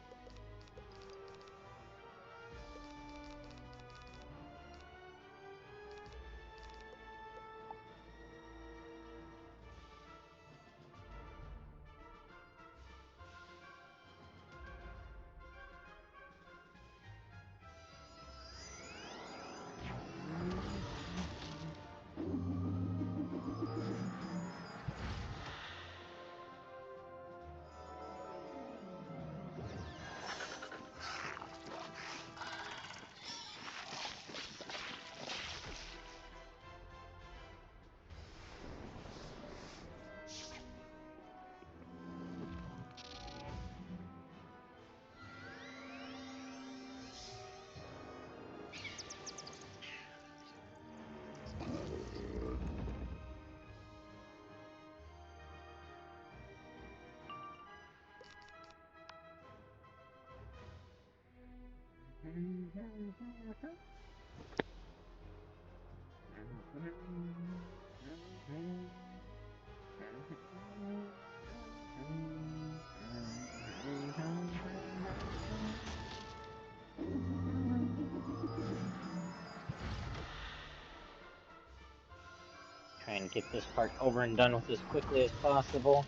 Try and get this part over and done with as quickly as possible.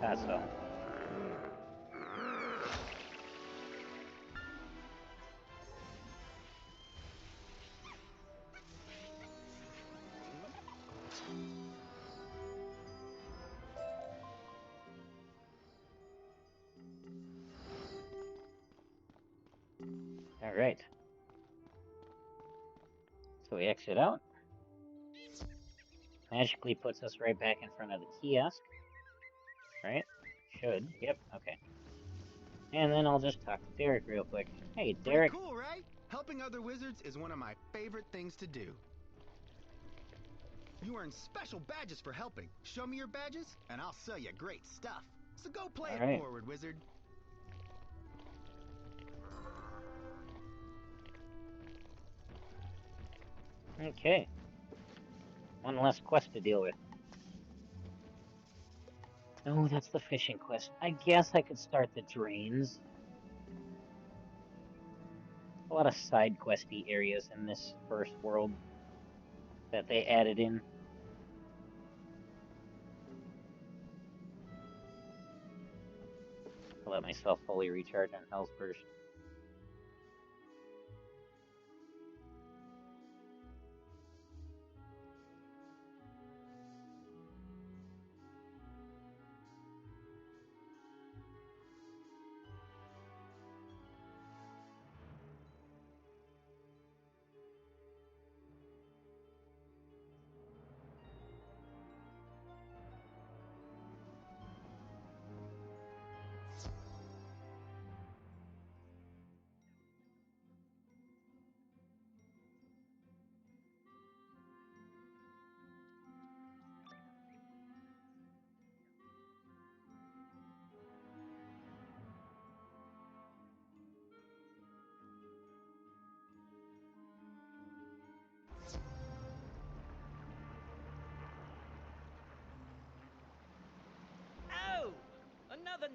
That's all. All right. So we exit out. Magically puts us right back in front of the kiosk. Right? Should. Yep. Okay. And then I'll just talk to Derek real quick. Hey, Derek. Pretty cool, right? Helping other wizards is one of my favorite things to do. You earn special badges for helping. Show me your badges, and I'll sell you great stuff. So go play it forward, wizard. Okay. One less quest to deal with. Oh, that's the fishing quest. I guess I could start the drains. A lot of side questy areas in this first world that they added in. I'll let myself fully recharge on health first.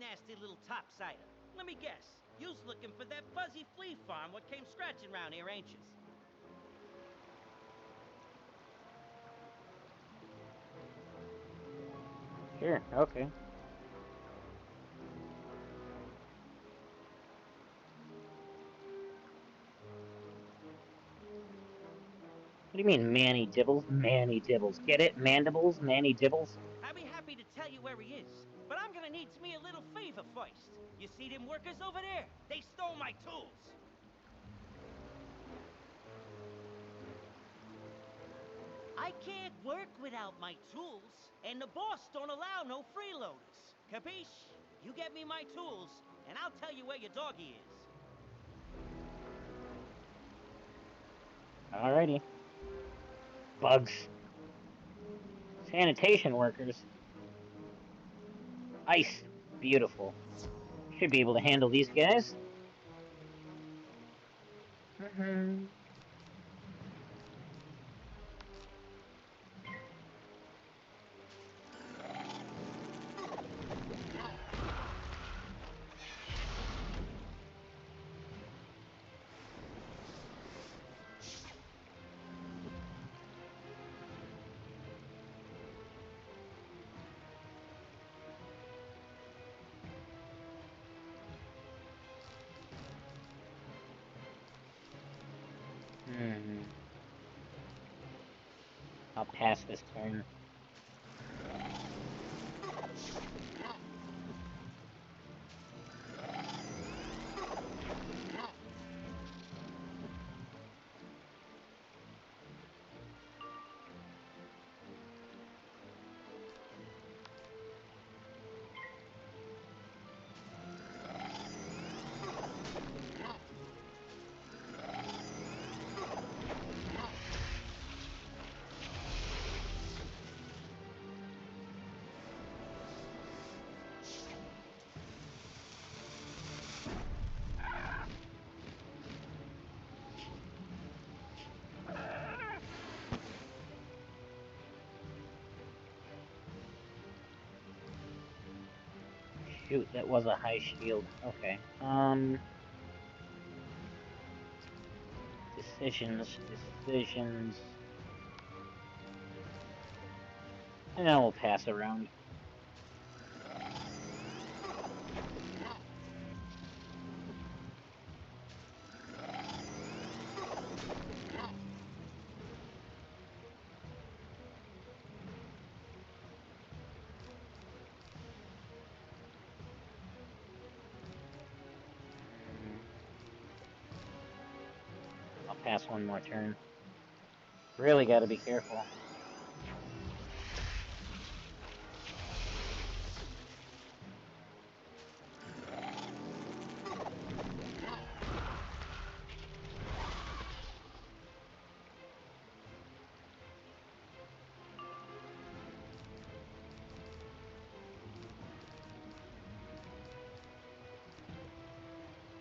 nasty little topsider. Let me guess. You's looking for that fuzzy flea farm what came scratching round here, ain't you? Sure, okay. What do you mean, Manny Dibbles? Manny Dibbles. Get it? Mandibles? Manny Dibbles? I'd be happy to tell you where he is, but I'm gonna need me a little favor first. You see them workers over there? They stole my tools. I can't work without my tools, and the boss don't allow no freeloaders. Capiche? You get me my tools, and I'll tell you where your doggy is. Alrighty. Bugs. Sanitation workers. Ice. Beautiful. Should be able to handle these guys. I'll pass this turn. Shoot, that was a high shield. Okay. Decisions. And then we'll pass around. I'll pass one more turn. Really gotta be careful.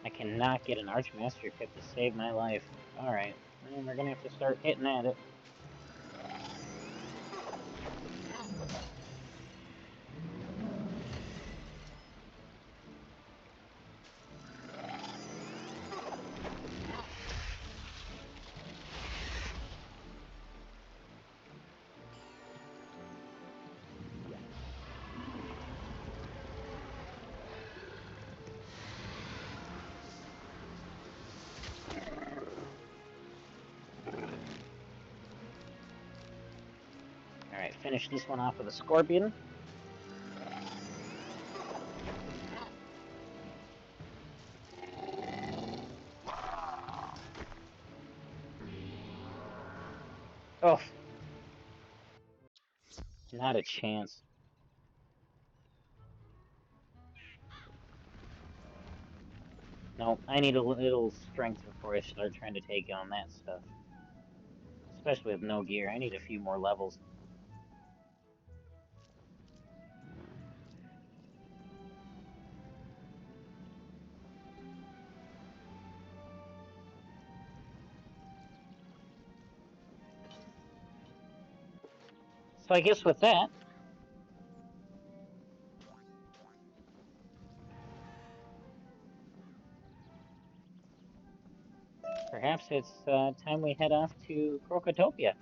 I cannot get an Archmaster equipped to save my life. Alright, well, we're gonna have to start hitting at it. Alright, finish this one off with a Scorpion. Oh! Not a chance. No, I need a little strength before I start trying to take on that stuff. Especially with no gear. I need a few more levels. So I guess with that, perhaps it's time we head off to Krokotopia.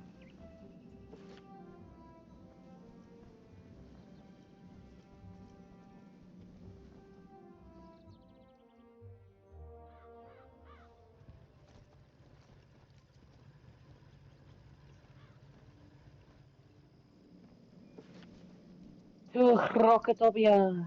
To Krokotopia!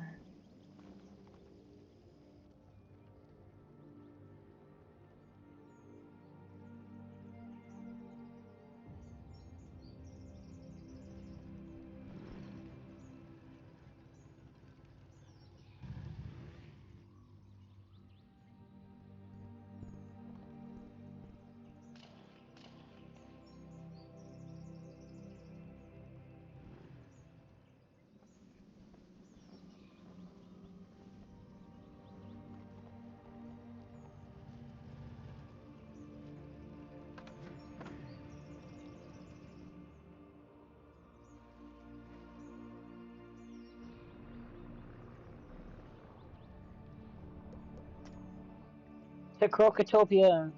To Krokotopia!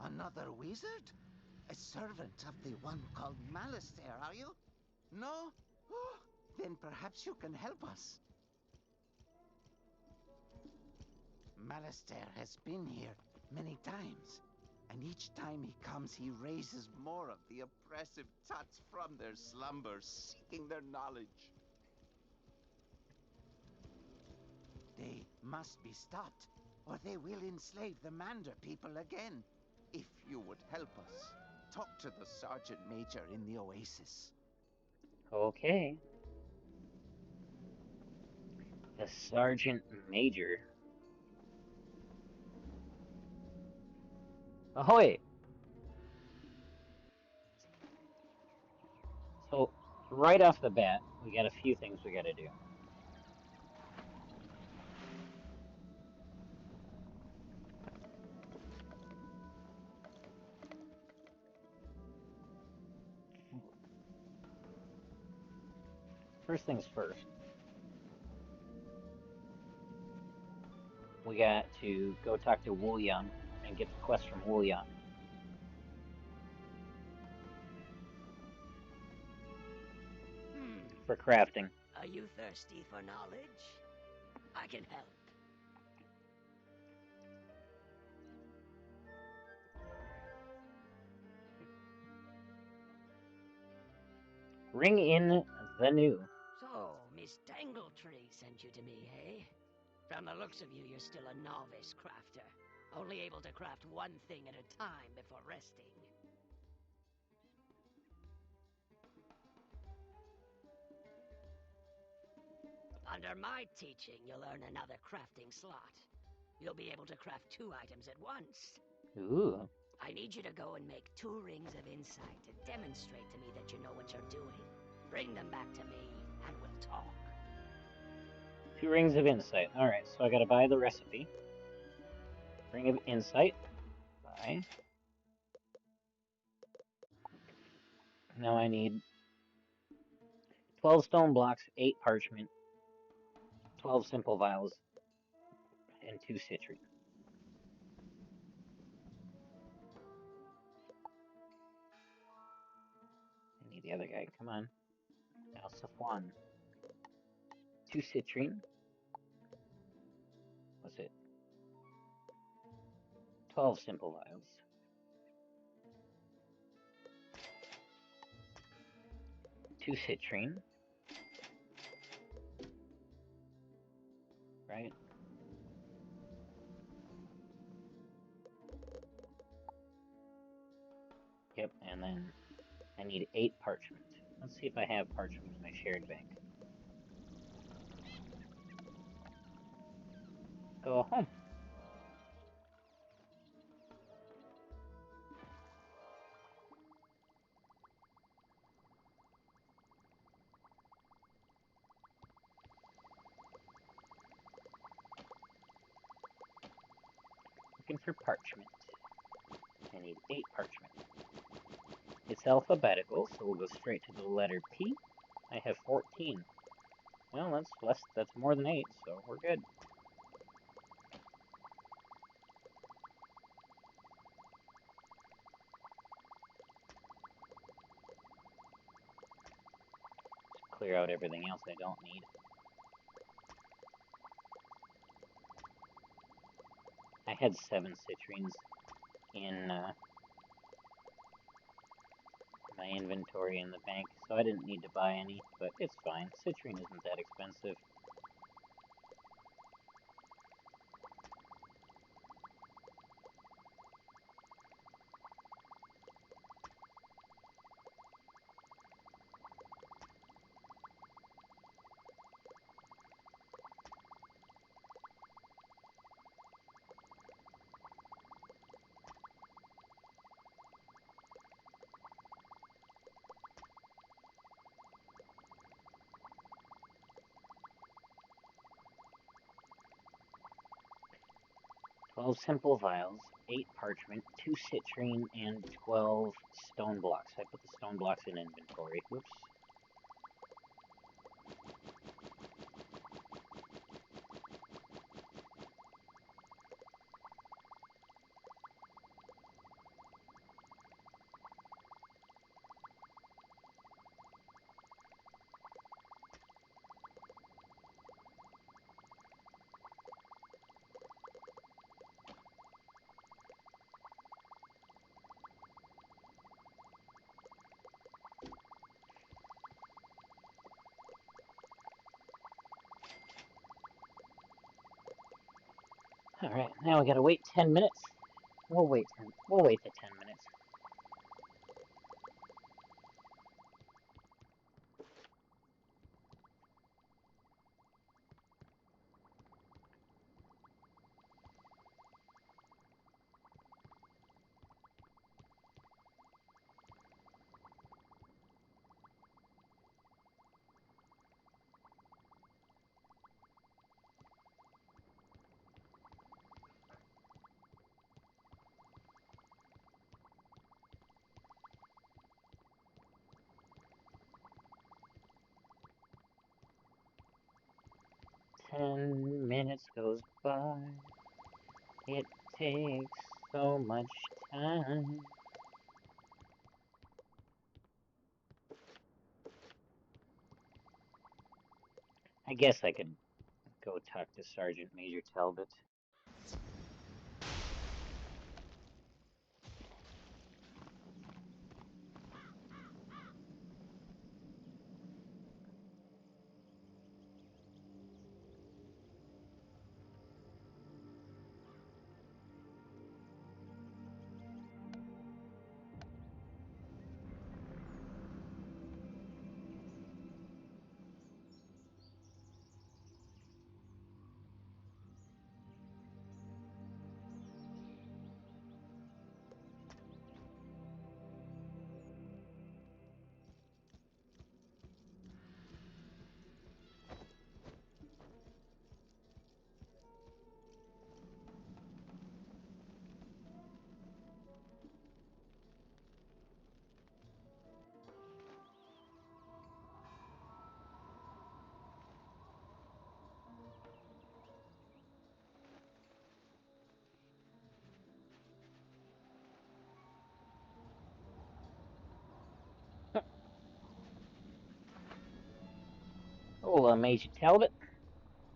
Another wizard? A servant of the one called Malistaire, are you? No? Oh, then perhaps you can help us. Malistaire has been here many times, and each time he comes he raises more of the oppressive Tuts from their slumbers, seeking their knowledge. They must be stopped, or they will enslave the Mander people again. If you would help us, talk to the Sergeant Major in the Oasis. Okay. The Sergeant Major. Ahoy! So, right off the bat, we got a few things we gotta do. First things first. We got to go talk to Woolyang and get the quest from Woolyang. For crafting. Are you thirsty for knowledge? I can help. Ring in the new. So, Miss Tangletree sent you to me, eh? From the looks of you, you're still a novice crafter. Only able to craft one thing at a time before resting. Under my teaching, you'll earn another crafting slot. You'll be able to craft 2 items at once. Ooh. I need you to go and make 2 rings of insight to demonstrate to me that you know what you're doing. Bring them back to me, and we'll talk. 2 rings of insight. Alright, so I gotta buy the recipe. Ring of insight. Buy. Now I need 12 stone blocks, 8 parchment, 12 simple vials, and 2 citrine. I need the other guy, come on. Now Safwan. 2 citrine. What's it? 12 simple vials. Two citrine. Right? Yep, and then I need 8 parchment. Let's see if I have parchment in my shared bank. Go home. Looking for parchment. I need 8 parchment. It's alphabetical, so we'll go straight to the letter P. I have 14. Well, that's more than 8, so we're good. clear out everything else I don't need. I had 7 citrines in my inventory in the bank, so I didn't need to buy any, but it's fine. Citrine isn't that expensive. "12 simple vials, 8 parchment, 2 citrine, and 12 stone blocks." I put the stone blocks in inventory. Whoops. Alright, now we gotta wait 10 minutes. We'll wait the 10 minutes. "10 minutes goes by. It takes so much time." I guess I could go talk to Sergeant Major Talbot. Hola, Major Talbot.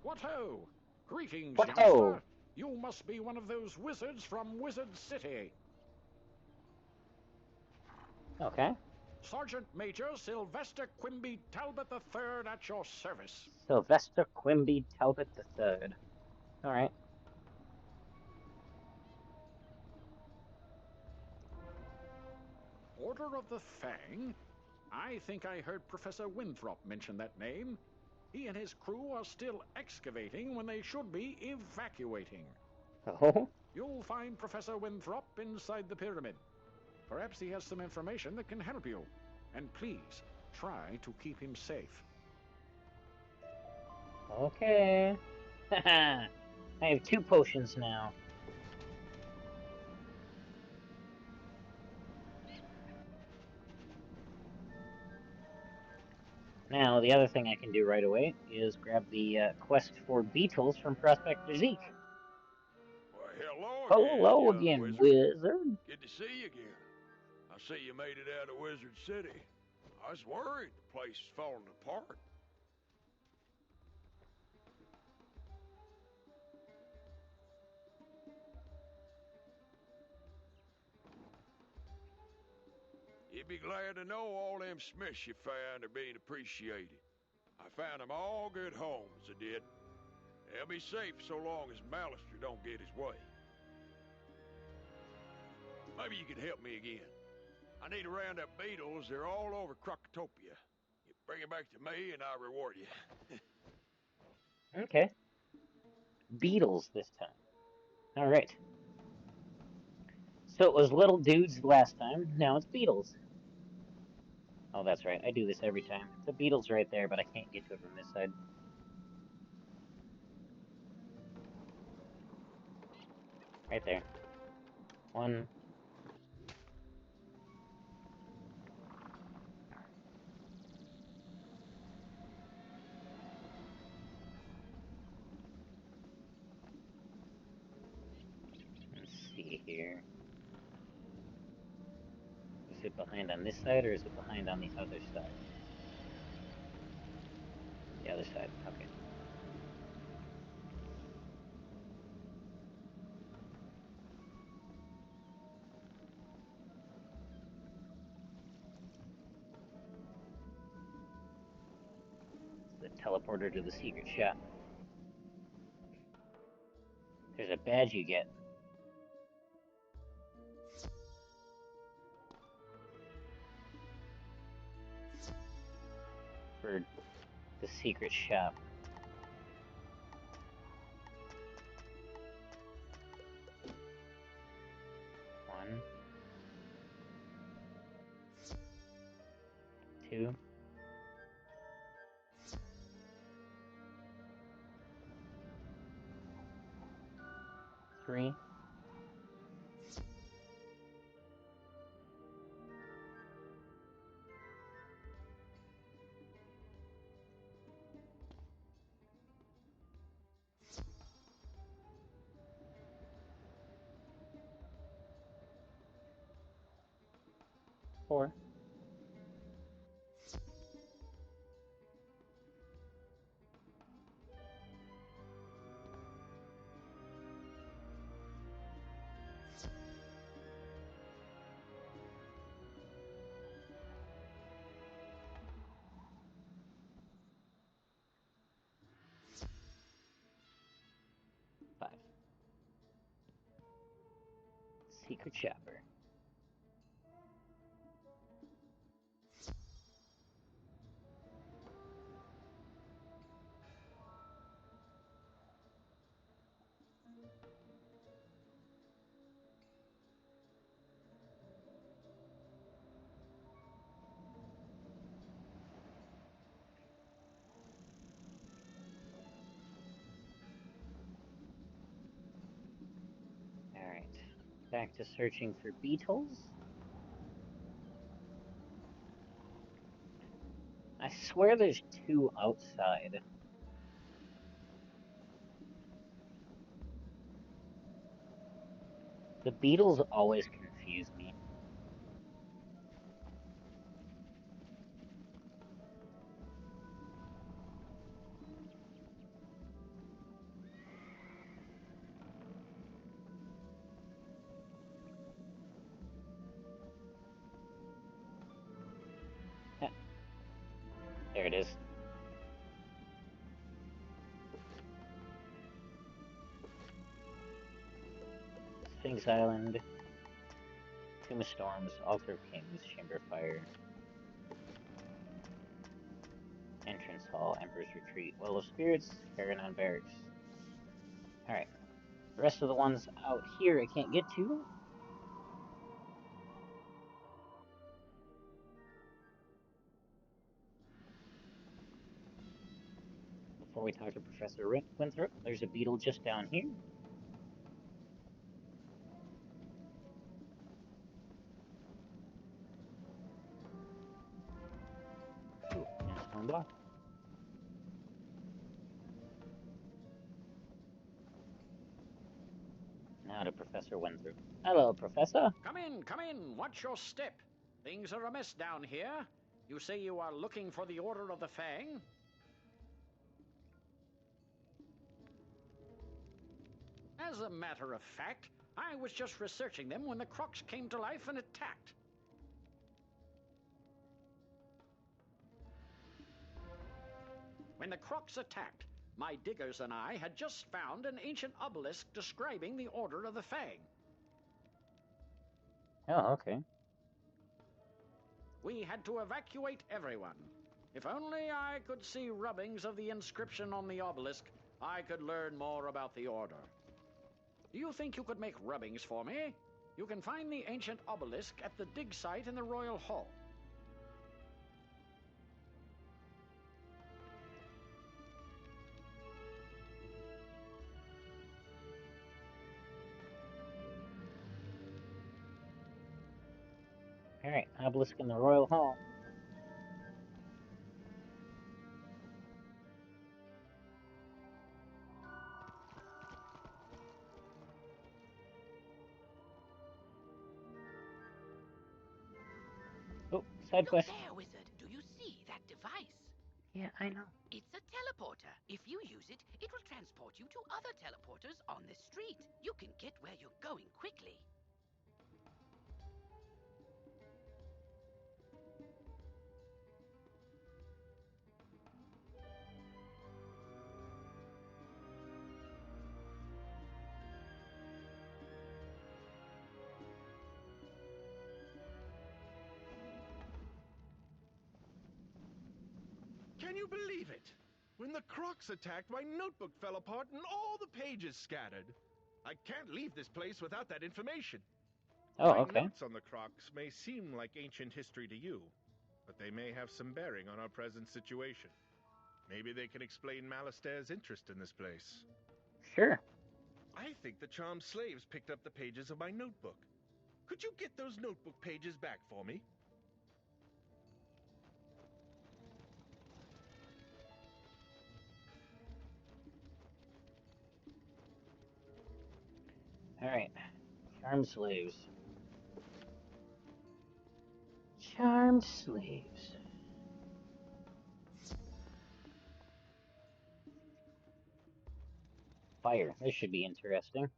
What ho! Greetings, What youngster. ho! You must be one of those wizards from Wizard City. Okay. Sergeant Major Sylvester Quimby Talbot III at your service. Sylvester Quimby Talbot III. Alright. Order of the Fang? I think I heard Professor Winthrop mention that name. He and his crew are still excavating when they should be evacuating. Oh? You'll find Professor Winthrop inside the pyramid. Perhaps he has some information that can help you. And please, try to keep him safe. Okay. Haha. I have 2 potions now. Now, the other thing I can do right away is grab the quest for beetles from Prospector Zeke. Well, Hello young again, wizard. Good to see you again. I see you made it out of Wizard City. I was worried the place is falling apart. You'd be glad to know all them Smiths you found are being appreciated. I found them all good homes, I did. They'll be safe so long as Malister don't get his way. Maybe you could help me again. I need to round up beetles. They're all over Krokotopia. You bring it back to me and I'll reward you. Okay. Beetles this time. Alright. So it was little dudes last time, now it's beetles. Oh, that's right, I do this every time. The beetle's right there, but I can't get to it from this side. Right there. One. Let's see here. Is it behind on this side, or is it behind on the other side? The other side, okay. It's the teleporter to the secret shop. There's a badge you get. For the secret shop. One. Two. Three. Four. Five. Secret shopper. Alright. Back to searching for beetles. I swear there's two outside. The beetles always confuse me. There it is. Sphinx Island. Tomb of Storms, Altar of Kings, Chamber of Fire. Entrance Hall, Emperor's Retreat, Well of Spirits, Paragon Barracks. Alright. The rest of the ones out here I can't get to. Before we talk to Professor Winthrop, there's a beetle just down here. Ooh, and a stone block. Now to Professor Winthrop. Hello, Professor. Come in, come in. Watch your step. Things are amiss down here. You say you are looking for the Order of the Fang? As a matter of fact, I was just researching them when the Crocs came to life and attacked. When the Crocs attacked, my diggers and I had just found an ancient obelisk describing the Order of the Fang. Oh, okay. We had to evacuate everyone. If only I could see rubbings of the inscription on the obelisk, I could learn more about the Order. Do you think you could make rubbings for me? You can find the ancient obelisk at the dig site in the Royal Hall. Alright, obelisk in the Royal Hall. Oh, side Look quest. there, wizard. Do you see that device? Yeah, I know. It's a teleporter. If you use it, it will transport you to other teleporters on the street. You can get where you're going quickly. Can you believe it? When the Crocs attacked, my notebook fell apart and all the pages scattered. I can't leave this place without that information. Oh, My okay. notes on the Crocs may seem like ancient history to you, but they may have some bearing on our present situation. Maybe they can explain Malastaire's interest in this place. Sure. I think the charmed slaves picked up the pages of my notebook. Could you get those notebook pages back for me? Alright. Charmed slaves. Charmed slaves. Fire. This should be interesting.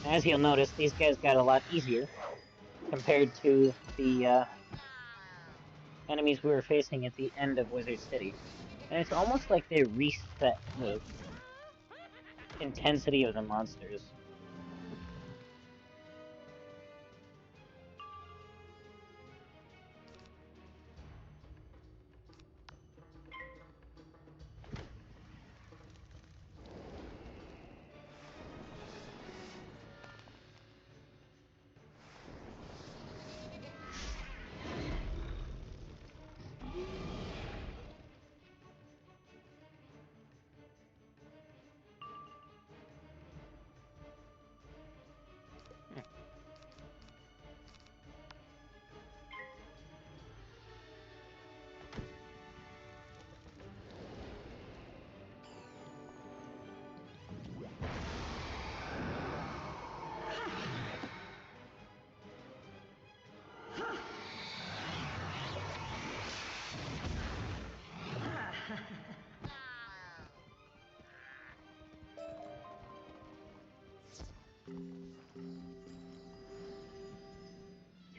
As you'll notice, these guys got a lot easier compared to the enemies we were facing at the end of Wizard City. And it's almost like they reset the intensity of the monsters.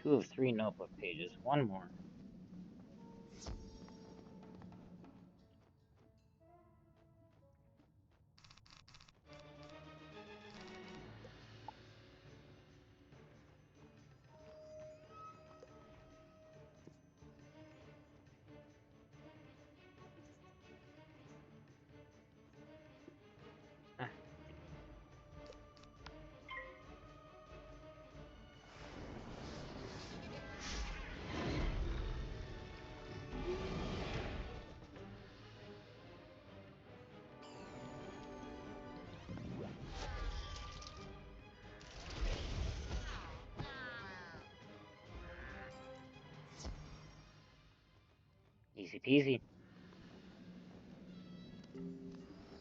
Two of three notebook pages. One more. Easy peasy.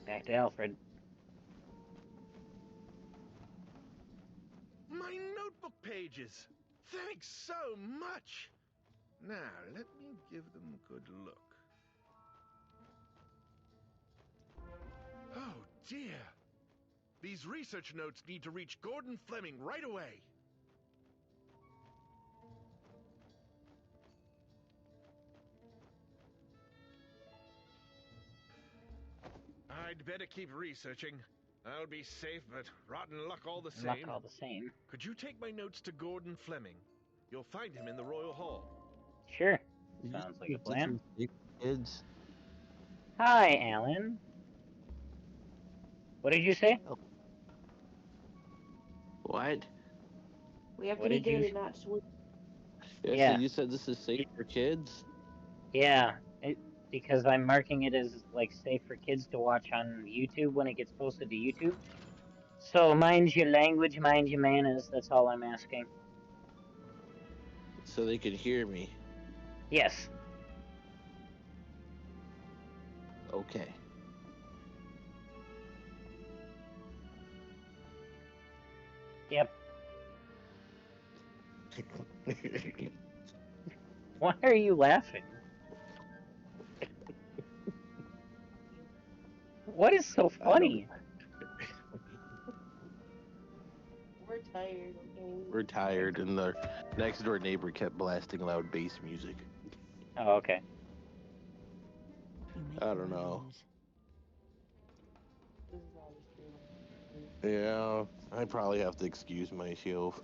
Back to Alfred. My notebook pages! Thanks so much! Now, let me give them a good look. Oh, dear. These research notes need to reach Gordon Fleming right away. I'd better keep researching. I'll be safe, but rotten luck all the same. Luck all the same. Could you take my notes to Gordon Fleming? You'll find him in the Royal Hall. Sure. Sounds like a plan. Kids. Hi, Alan. What did you say? What? We have What to be did you good and not sweet. Yeah. So you said this is safe for kids? Yeah, because I'm marking it as like safe for kids to watch on YouTube when it gets posted to YouTube. So mind your language, mind your manners. That's all I'm asking. So they could hear me. Yes. Okay. Yep. Why are you laughing? What is so funny? We're tired, okay? We're tired, and the next door neighbor kept blasting loud bass music. Oh, okay. I don't know. Yeah, I probably have to excuse myself.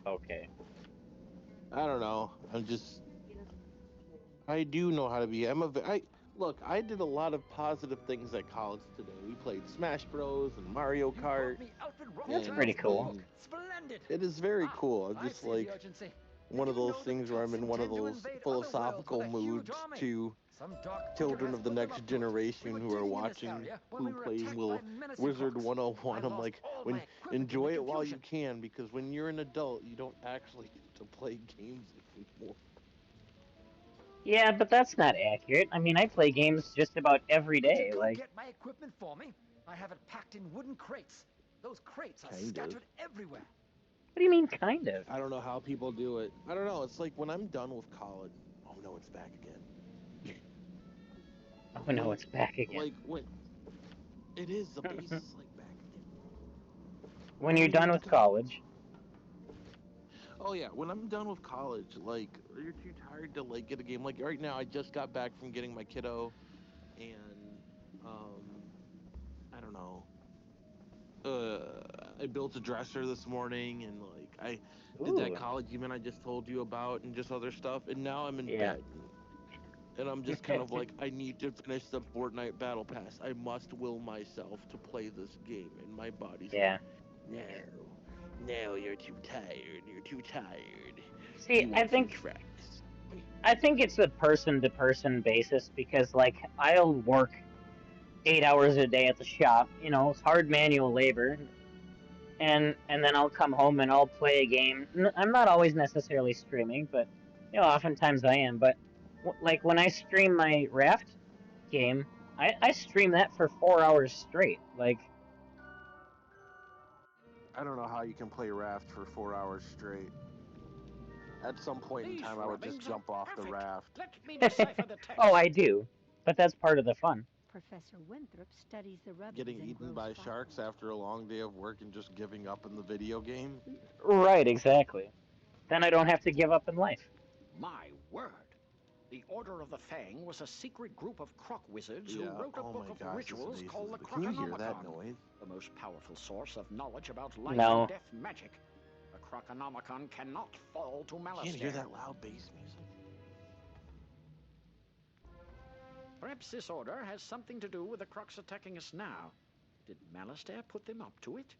Okay. I don't know. I do know how to be. Look, I did a lot of positive things at college today. We played Smash Bros. And Mario Kart. That's pretty cool. Splendid. It is very cool. I'm just like one of those things where I'm in one of those philosophical moods to children of the next generation who are watching who play Wizard 101. I'm like, enjoy it while you can, because when you're an adult, you don't actually get to play games anymore. Yeah, but that's not accurate. I mean, I play games just about every day. Like, Get my equipment for me. I have it packed in wooden crates. Those crates are Kind of. scattered everywhere. what do you mean, kind of? I don't know how people do it. I don't know. It's like when I'm done with college. Oh no, it's back again. Oh no, it's back again. Like when it is, the base is like back again. When you're done with college. Oh yeah, when I'm done with college, like you're too tired to like get a game. Like right now, I just got back from getting my kiddo, and I don't know. I built a dresser this morning, and like I did that college event I just told you about, and just other stuff. And now I'm in bed, and I'm just kind of like, I need to finish the Fortnite Battle Pass. I must will myself to play this game, and my body's like, no, you're too tired. You're too tired. See, I think it's a person-to-person basis, because like I'll work 8 hours a day at the shop. You know, it's hard manual labor, and then I'll come home and I'll play a game. I'm not always necessarily streaming, but you know, oftentimes I am. But like when I stream my Raft game, I stream that for 4 hours straight. Like, I don't know how you can play Raft for 4 hours straight. At some point in time, I would just jump off the raft. oh, I do, but that's part of the fun. Professor Winthrop studies the rubbings Getting and eaten grows by fibers. sharks after a long day of work and just giving up in the video game. Right, exactly. Then I don't have to give up in life. My word. The Order of the Fang was a secret group of croc wizards who wrote a book of rituals called the Can you hear that Croconomicon, noise? the most powerful source of knowledge about life No. and death magic. The Croconomicon cannot fall to Malastair. Can't hear that loud bass music. Perhaps this order has something to do with the crocs attacking us now. Did Malastair put them up to it?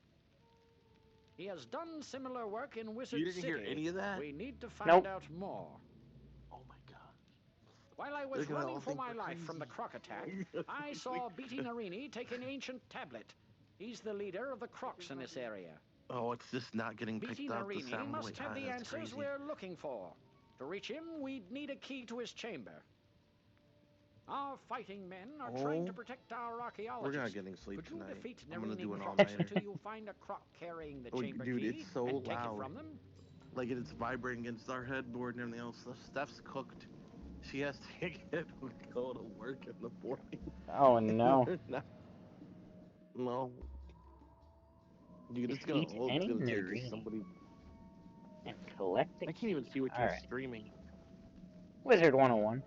He has done similar work in Wizard You didn't City. hear any of that? We need to find Nope. out more. Oh my god. While I was They're gonna running all for think my we're life from the croc attack, I saw Beatty Narini take an ancient tablet. He's the leader of the crocs in this area. Oh, it's just not getting Beatty picked up. The Narini sound must have the that's answers crazy. we're looking for. To reach him, we'd need a key to his chamber. Our fighting men are trying to protect our archaeologists. We're not getting sleep Could you tonight. defeat I'm gonna do Narini an Crocs all-nighter. until you find a croc carrying the chamber Dude, key it's so and take loud. it from them? Like it's vibrating against our headboard and everything else. Steph's cooked. She has to get go to work in the morning. Oh no. No. Dude, it's Defeat gonna any take Narini somebody. and collect the I can't even see what All you're right. streaming. Wizard 101.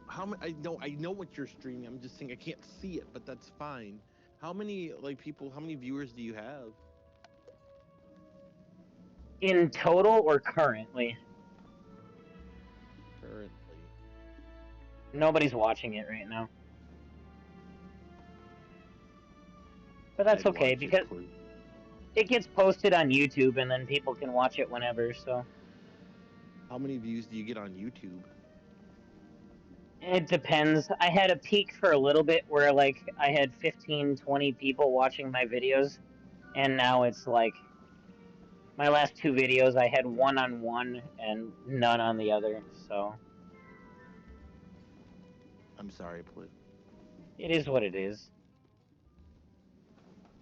How many? I know what you're streaming. I'm just saying I can't see it, but that's fine. How many how many viewers do you have? In total or currently? Currently. Nobody's watching it right now. But that's I'd okay watch it, because please. it gets posted on YouTube and then people can watch it whenever, so. How many views do you get on YouTube? It depends. I had a peak for a little bit where like I had 15, 20 people watching my videos, and now it's like my last 2 videos I had one on one and none on the other, so I'm sorry, please. it is what it is.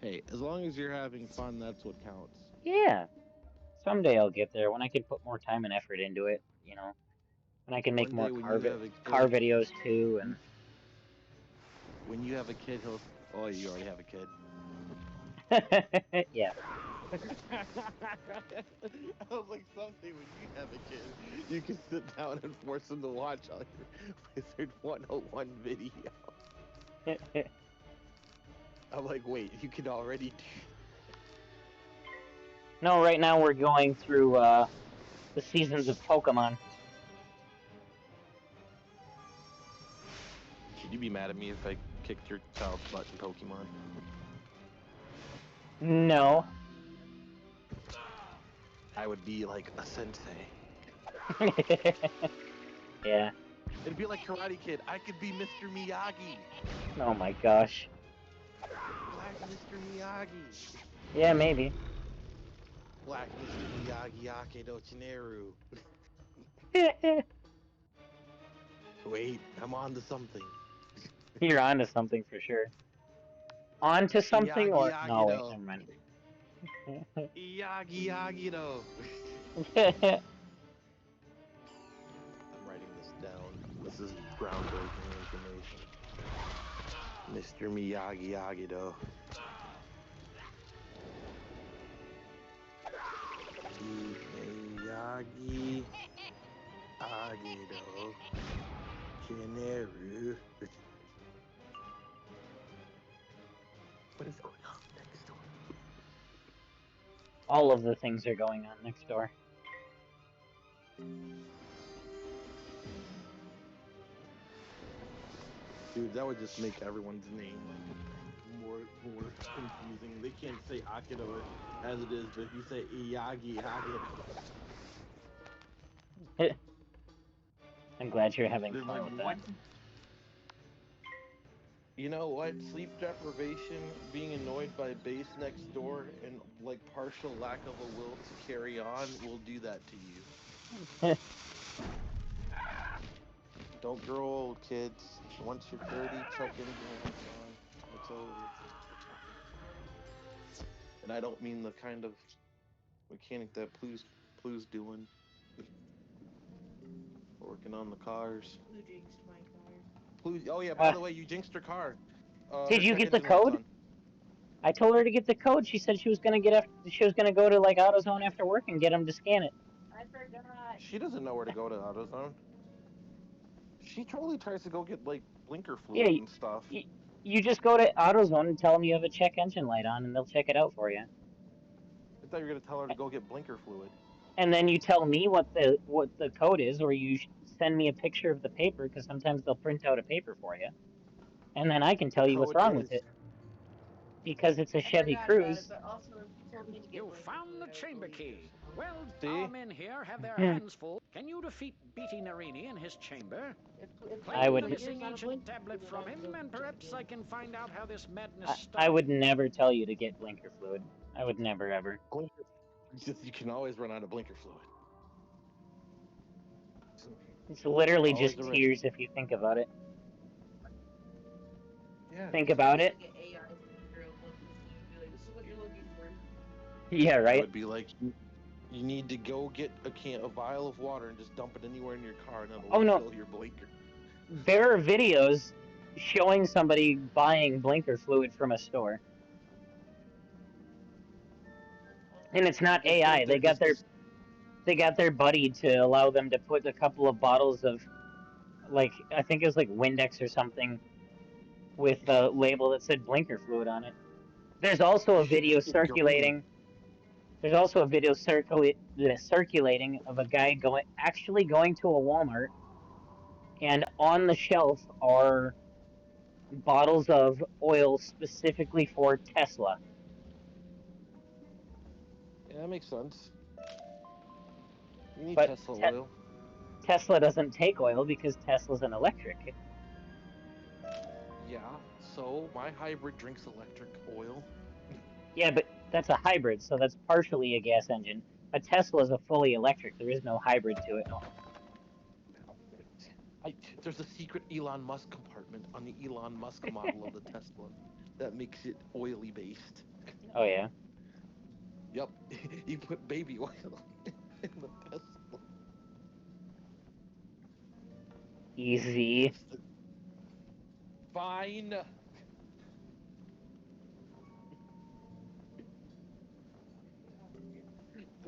Hey, as long as you're having fun, that's what counts. Yeah. Someday I'll get there when I can put more time and effort into it, you know. When I can make One more day when car, you have a car kid- videos too, and When you have a kid, he'll. Oh, you already have a kid. yeah. I was like, someday when you have a kid, you can sit down and force him to watch all your Wizard 101 video. I'm like, wait, you can already do. No, right now we're going through the seasons of Pokemon. Would you be mad at me if I kicked your child's butt in Pokemon? No. I would be like a sensei. Yeah. It'd be like Karate Kid. I could be Mr. Miyagi. Oh my gosh. Black Mr. Miyagi. Yeah, maybe. Black Mr. Miyagi Akedo Chineru. Wait, I'm on to something. You're onto something for sure. Onto something or Miyagi no? Wait, Agido. never mind. Miyagi Agido. I'm writing this down. This is groundbreaking information. Mr. Miyagi Agido. Miyagi Agido. Chineru. What is going on next door? All of the things are going on next door. Dude, that would just make everyone's name more confusing. They can't say Akido as it is, but if you say Iyagi Akido. I'm glad you're having They're fun like, with that. what? You know what? Sleep deprivation, being annoyed by base next door, and like partial lack of a will to carry on will do that to you. Don't grow old, kids. Once you're 30, check engine lights on. It's over. And I don't mean the kind of mechanic that Plu's doing. Working on the cars. Who jinxed my car? Plu, oh yeah, by the way, you jinxed her car. Did Her you check get the engine light's code? on. I told her to get the code. She said she was gonna she was gonna go to like AutoZone after work and get him to scan it. I forgot. She doesn't know where to go to AutoZone. She totally tries to go get like blinker fluid Yeah, and stuff. you just go to AutoZone and tell them you have a check engine light on, and they'll check it out for you. I thought you were gonna tell her to go get blinker fluid. And then you tell me what the code is, or you send me a picture of the paper, because sometimes they'll print out a paper for you, and then I can tell you what's wrong with it. Because it's a I Chevy forgot about it, Cruise. but also you told me to get You blinker found the fluid, I chamber believe. key. Well, See? our men here have their hands full. Can you defeat Beatty Narini in his chamber? If I would- Claim the missing Not a ancient blinker tablet fluid, from I him, would and check perhaps it. I can find out how this madness I started. would never tell you to get blinker fluid. I would never ever. Blinker. You can always run out of blinker fluid. It's literally Always just a risk. tears if you think about it. Yeah. Think about it. Get AI figure out what be like, this is what you're looking for. Yeah, It right? would be like, you need to go get a vial of water and just dump it anywhere in your car, and it'll Oh, no. fill your blinker. There are videos showing somebody buying blinker fluid from a store. And it's not AI. They got their buddy to allow them to put a couple of bottles of, like, I think it was like Windex or something, with a label that said blinker fluid on it. There's also a video circulating. There's also a video circulating of a guy actually going to a Walmart, and on the shelf are bottles of oil specifically for Tesla. Yeah, that makes sense. You need But Tesla oil. Tesla doesn't take oil because Tesla's an electric. Yeah, so my hybrid drinks electric oil. Yeah, but that's a hybrid, so that's partially a gas engine. A Tesla is a fully electric. There is no hybrid to it. There's a secret Elon Musk compartment on the Elon Musk model of the Tesla that makes it oily based. Oh, yeah? Yep. You put baby oil in the Tesla. Easy. Fine.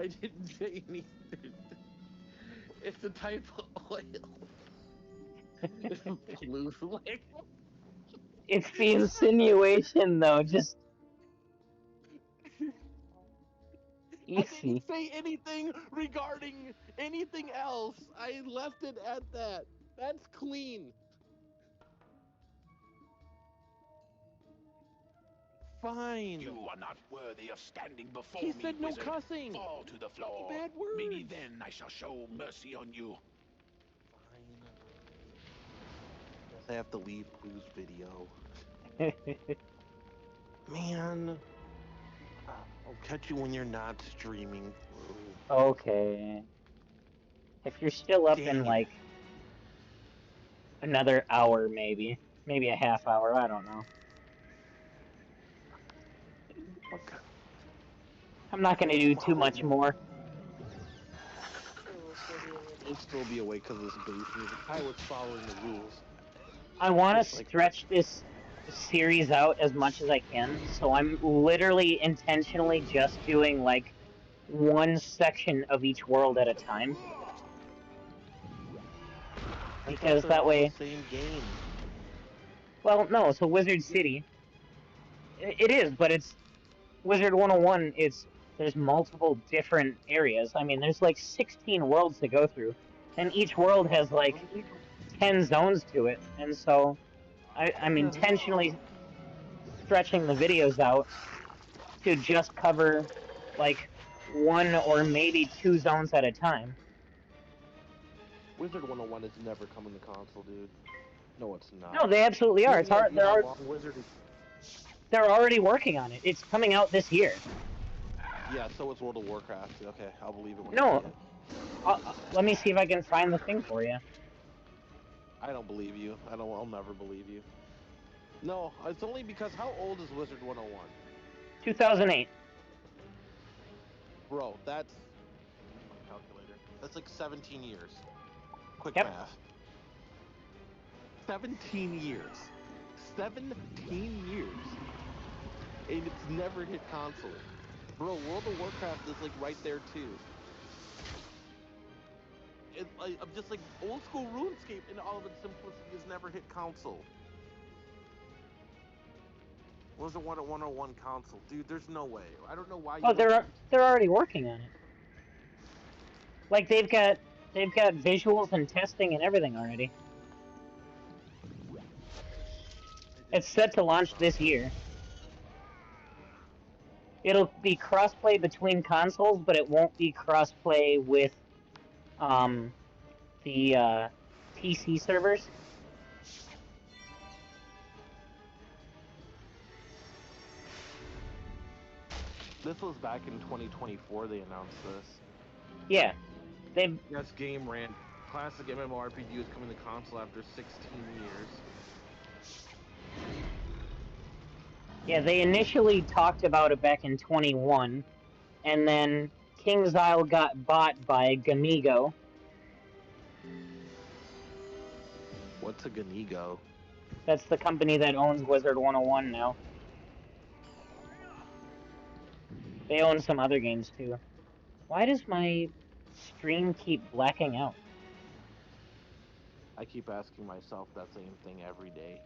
I didn't say anything. It's a type of oil. Blue flag. It's the insinuation, though. Just I didn't say anything regarding anything else. I left it at that. That's clean. Fine. You are not worthy of standing before He me, said no wizard. cussing. Fall to the floor. Bad words. Maybe then I shall show mercy on you. Fine. Guess I have to leave Blue's video. Man. I'll catch you when you're not streaming, Blue. okay. If you're still up in, like, another hour, maybe a half hour, I don't know. Okay. I'm not gonna do too much more. You'll still be awake because of this bass music. I was following the rules. I want to Just like stretch this series out as much as I can, so I'm literally intentionally just doing, like, one section of each world at a time. Because that way... Same game. Well, no, so Wizard City... It is, but it's... Wizard 101, there's multiple different areas. I mean, there's like 16 worlds to go through, and each world has like 10 zones to it, and so I'm intentionally stretching the videos out to just cover like one or maybe two zones at a time. Wizard 101 is never coming to console, dude. No, it's not. No, they absolutely are. It's hard. Wizard is... They're already working on it. It's coming out this year. Yeah, so it's World of Warcraft. Okay, I'll believe it when No. I see it. Let me see if I can find the thing for you. I don't believe you. I'll never believe you. No, it's only because how old is Wizard 101? 2008. Bro, that's my calculator. That's like 17 years. Quick Yep. math. 17 years. 17 years. And it's never hit console. Bro, World of Warcraft is like right there too. It's like, I'm just like old school RuneScape in all of its simplicity has never hit console. Wasn't 101 console, dude. There's no way. I don't know why. Oh, they're already working on it. Like they've got visuals and testing and everything already. It's set to launch this year. It'll be crossplay between consoles, but it won't be crossplay with the PC servers. This was back in 2024 they announced this. Yeah. Yes, game ran classic MMORPG is coming to console after 16 years. Yeah, they initially talked about it back in 21, and then King's Isle got bought by Gamigo. What's a Gamigo? That's the company that owns Wizard 101 now. They own some other games too. Why does my stream keep blacking out? I keep asking myself that same thing every day.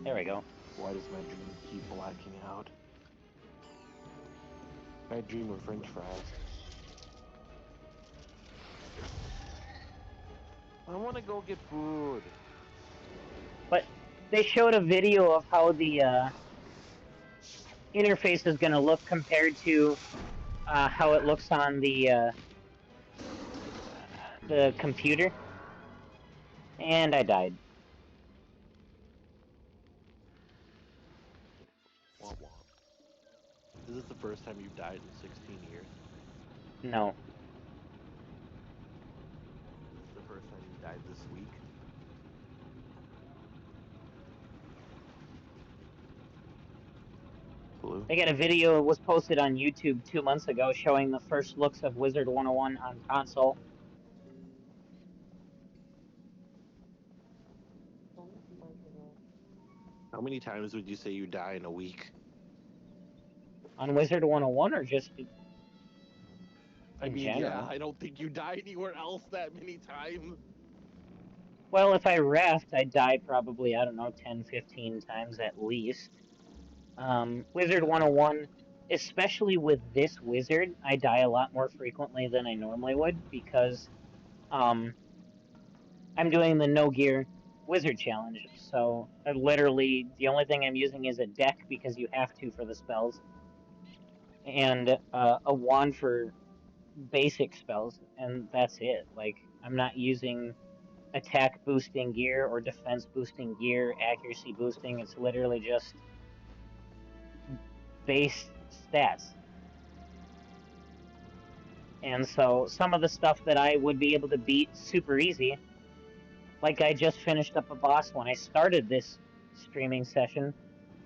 There we go. Why does my dream keep blacking out? I dream of French fries. I want to go get food. But they showed a video of how the interface is going to look compared to how it looks on the computer. And I died. Womp womp. Is this the first time you've died in 16 years? No. Is this the first time you died this week? Blue? They got a video that was posted on YouTube 2 months ago showing the first looks of Wizard 101 on console. How many times would you say you die in a week? On Wizard 101 or just I mean, general? yeah, I don't think you die anywhere else that many times. Well, if I raft, I'd die probably, I don't know, 10, 15 times at least. Wizard 101, especially with this wizard, I die a lot more frequently than I normally would because I'm doing the no gear wizard challenge. So literally the only thing I'm using is a deck because you have to for the spells, and a wand for basic spells, and that's it. Like, I'm not using attack boosting gear or defense boosting gear, accuracy boosting. It's literally just base stats. And so some of the stuff that I would be able to beat super easy, like I just finished up a boss when I started this streaming session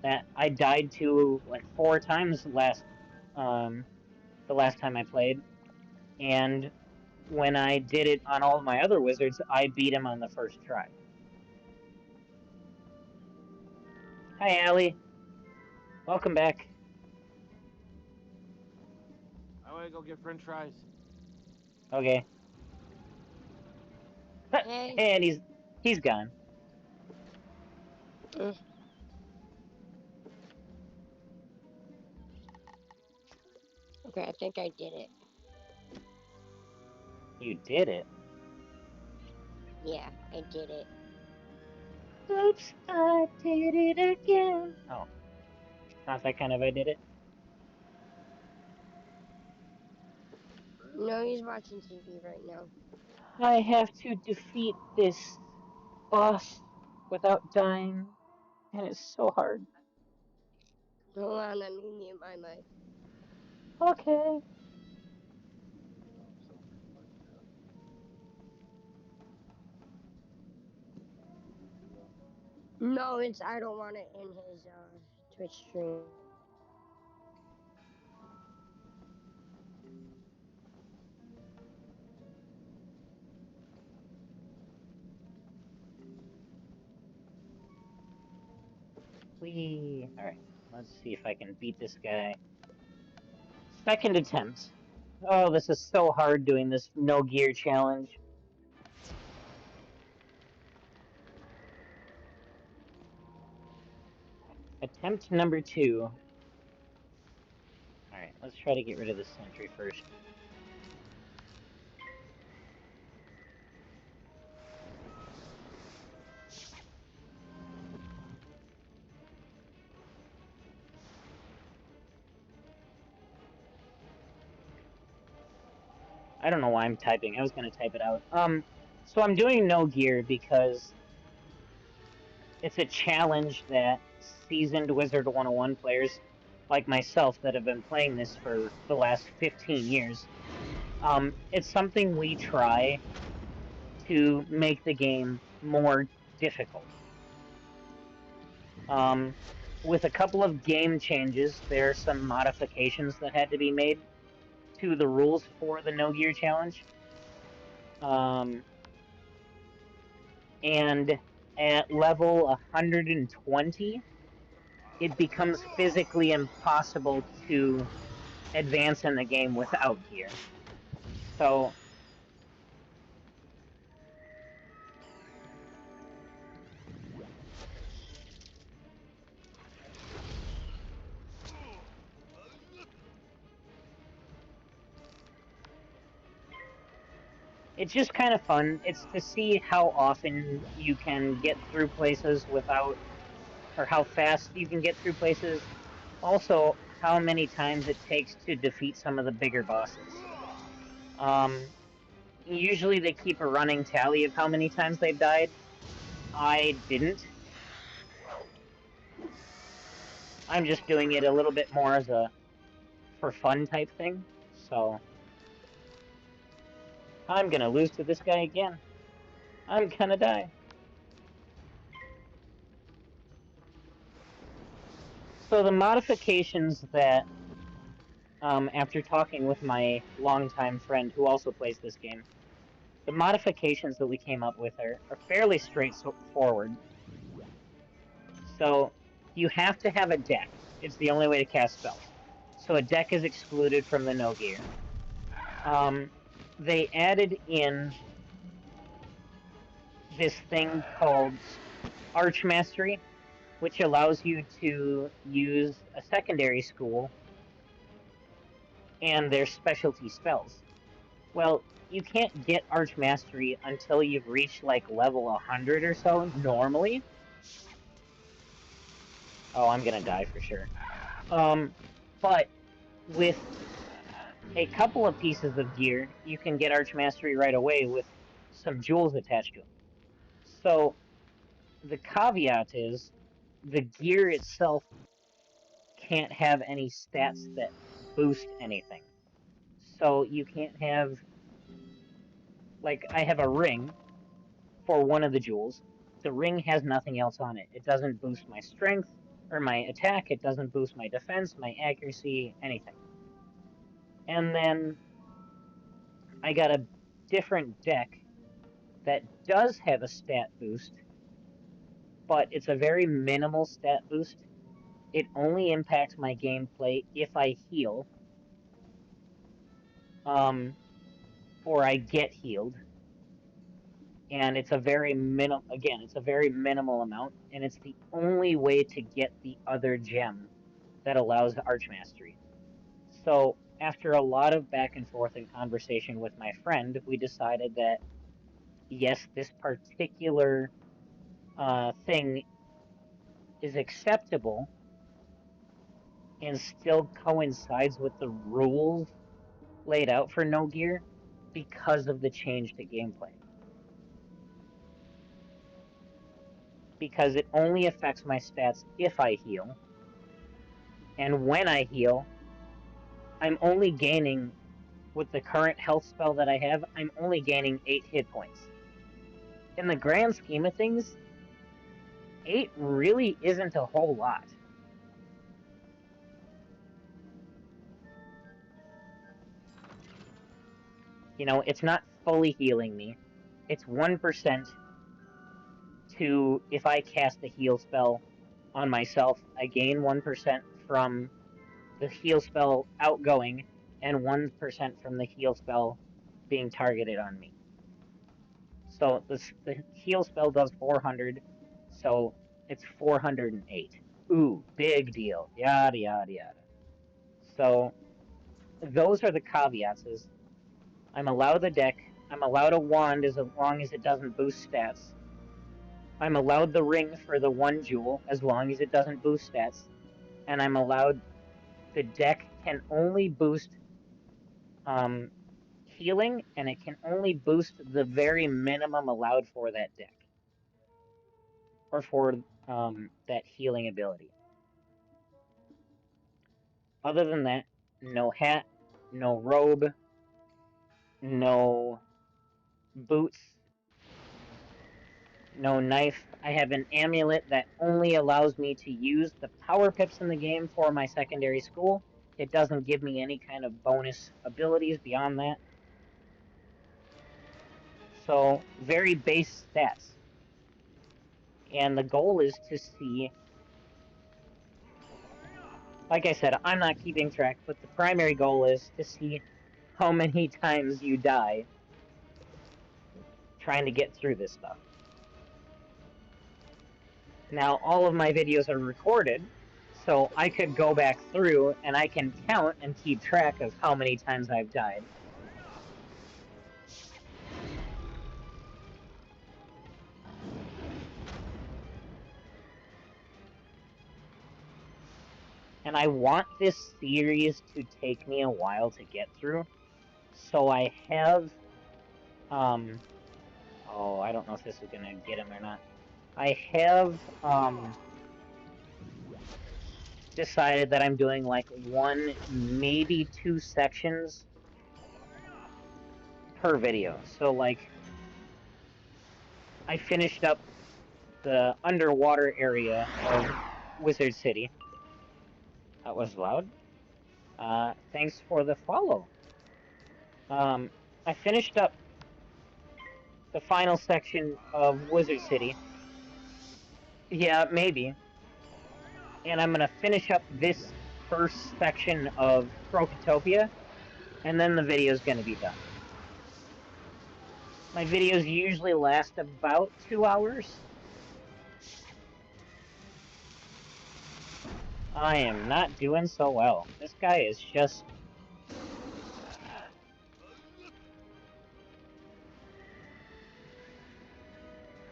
that I died to like 4 times the last time I played, and when I did it on all of my other wizards, I beat him on the first try. Hi, Allie. Welcome back. I want to go get French fries. Okay. Hey. And he's gone. Okay, I think I did it. You did it? Yeah, I did it. Oops, I did it again. Oh. Not that kind of I did it. No, he's watching TV right now. I have to defeat this boss without dying, and it's so hard. Hold on, let me mute my mic. Okay. No, it's I don't want it in his Twitch stream. Alright, let's see if I can beat this guy. Second attempt. Oh, this is so hard doing this no gear challenge. Attempt number 2. Alright, let's try to get rid of the sentry first. I don't know why I'm typing. I was going to type it out. So I'm doing no gear because it's a challenge that seasoned Wizard 101 players like myself that have been playing this for the last 15 years, it's something we try to make the game more difficult. With a couple of game changes, there are some modifications that had to be made to the rules for the No Gear Challenge. And at level 120, it becomes physically impossible to advance in the game without gear. So it's just kind of fun. It's to see how often you can get through places without, or how fast you can get through places. Also, how many times it takes to defeat some of the bigger bosses. Usually they keep a running tally of how many times they've died. I didn't. I'm just doing it a little bit more as a for fun type thing. So I'm gonna lose to this guy again. I'm gonna die. So the modifications that, after talking with my longtime friend who also plays this game, the modifications that we came up with are fairly straightforward. So you have to have a deck. It's the only way to cast spells. So a deck is excluded from the No Gear. They added in this thing called Archmastery, which allows you to use a secondary school and their specialty spells. Well, you can't get Archmastery until you've reached like level 100 or so normally. Oh, I'm gonna die for sure. But with a couple of pieces of gear, you can get Archmastery right away with some jewels attached to them. So the caveat is the gear itself can't have any stats that boost anything. So you can't have, like, I have a ring for one of the jewels. The ring has nothing else on it. It doesn't boost my strength or my attack. It doesn't boost my defense, my accuracy, anything. And then I got a different deck that does have a stat boost, but it's a very minimal stat boost. It only impacts my gameplay if I heal, or I get healed. And it's a very it's a very minimal amount, and it's the only way to get the other gem that allows Archmastery. So after a lot of back and forth and conversation with my friend, we decided that yes, this particular thing is acceptable and still coincides with the rules laid out for No Gear because of the change to gameplay. Because it only affects my stats if I heal. And when I heal, I'm only gaining, with the current health spell that I have, I'm only gaining 8 hit points. In the grand scheme of things, 8 really isn't a whole lot. You know, it's not fully healing me. It's 1% to, if I cast a heal spell on myself, I gain 1% from the heal spell outgoing, and 1% from the heal spell being targeted on me. So the heal spell does 400, so it's 408. Ooh, big deal. Yada, yada, yada. So those are the caveats. Is I'm allowed the deck, I'm allowed a wand as long as it doesn't boost stats. I'm allowed the ring for the one jewel as long as it doesn't boost stats. And I'm allowed the deck can only boost healing, and it can only boost the very minimum allowed for that deck. Or for that healing ability. Other than that, no hat, no robe, no boots, no knife. I have an amulet that only allows me to use the power pips in the game for my secondary school. It doesn't give me any kind of bonus abilities beyond that. So, very base stats. And the goal is to see... Like I said, I'm not keeping track, but the primary goal is to see how many times you die trying to get through this stuff. Now, all of my videos are recorded, so I could go back through and I can count and keep track of how many times I've died. And I want this series to take me a while to get through, so I have, oh, I don't know if this is gonna get him or not. I have, decided that I'm doing like 1, maybe 2 sections per video. So like, I finished up the underwater area of Wizard City. That was loud. Thanks for the follow. I finished up the final section of Wizard City. Yeah, maybe. And I'm gonna finish up this first section of Krokotopia, and then the video's gonna be done. My videos usually last about 2 hours. I am not doing so well. This guy is just...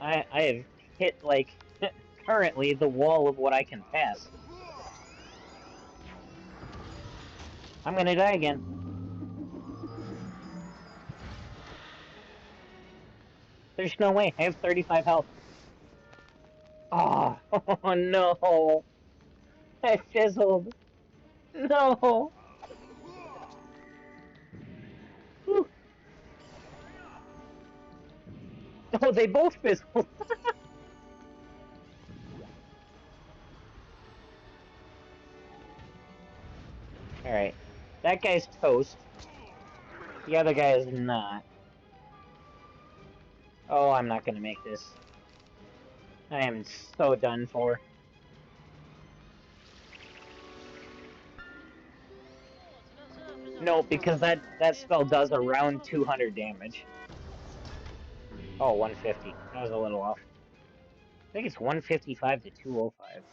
I have hit, like, currently the wall of what I can pass. I'm gonna die again. There's no way. I have 35 health. Oh, oh no. I fizzled. No. Whew. Oh, they both fizzled. Alright. That guy's toast. The other guy is not. Oh, I'm not gonna make this. I am so done for. No, because that spell does around 200 damage. Oh, 150. That was a little off. I think it's 155 to 205.